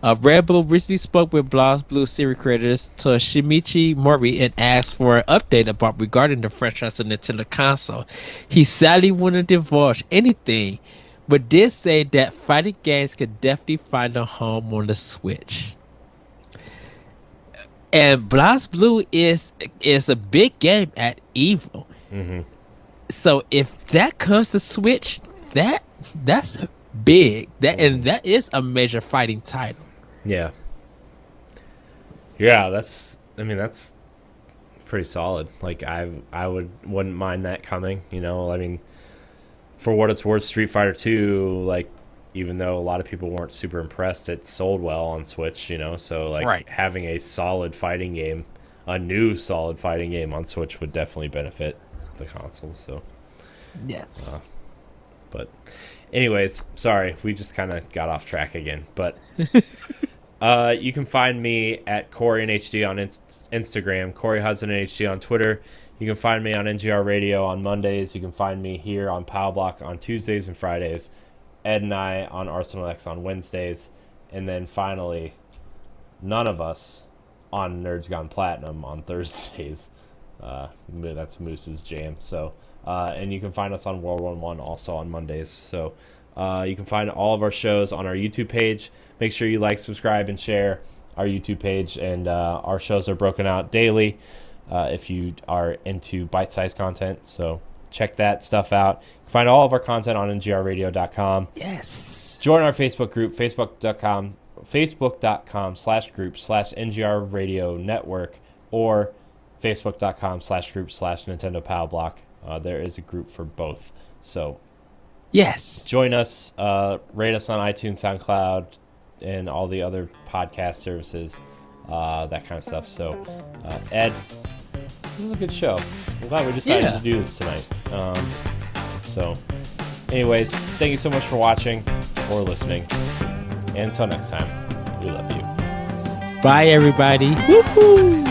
Red Bull recently spoke with BlazBlue series creators Toshimichi Mori and asked for an update about regarding the franchise of Nintendo console. He sadly wouldn't divulge anything, but did say that fighting games could definitely find a home on the Switch. And BlazBlue is a big game at Evo. Mm-hmm. So if that comes to Switch, that's big. That is a major fighting title. Yeah, that's pretty solid. Like I wouldn't mind that coming. You know, I mean, for what it's worth, Street Fighter 2, like, even though a lot of people weren't super impressed, it sold well on Switch. You know, so like having a solid fighting game, a new solid fighting game on Switch would definitely benefit the console. So yes. But anyways, sorry, we just kind of got off track again. But you can find me at Corey and HD on Instagram, Corey Hudson and HD on Twitter. You can find me on NGR Radio on Mondays. You can find me here on Pow Block on Tuesdays and Fridays. Ed and I on Arsenal X on Wednesdays. And then finally, none of us on Nerds Gone Platinum on Thursdays. That's Moose's jam. So, and you can find us on World 1 also on Mondays. So you can find all of our shows on our YouTube page. Make sure you like, subscribe, and share our YouTube page. And our shows are broken out daily if you are into bite-sized content. So check that stuff out. You can find all of our content on ngrradio.com. Yes. Join our Facebook group, facebook.com/group/NGR Radio Network, or facebook.com/group/Nintendo Pow Block. There is a group for both. So yes, join us, rate us on iTunes, SoundCloud, and all the other podcast services, that kind of stuff. So Ed, this is a good show. I'm glad we decided to do this tonight. So anyways, thank you so much for watching or listening, and until next time, we love you. Bye everybody. Woo-hoo!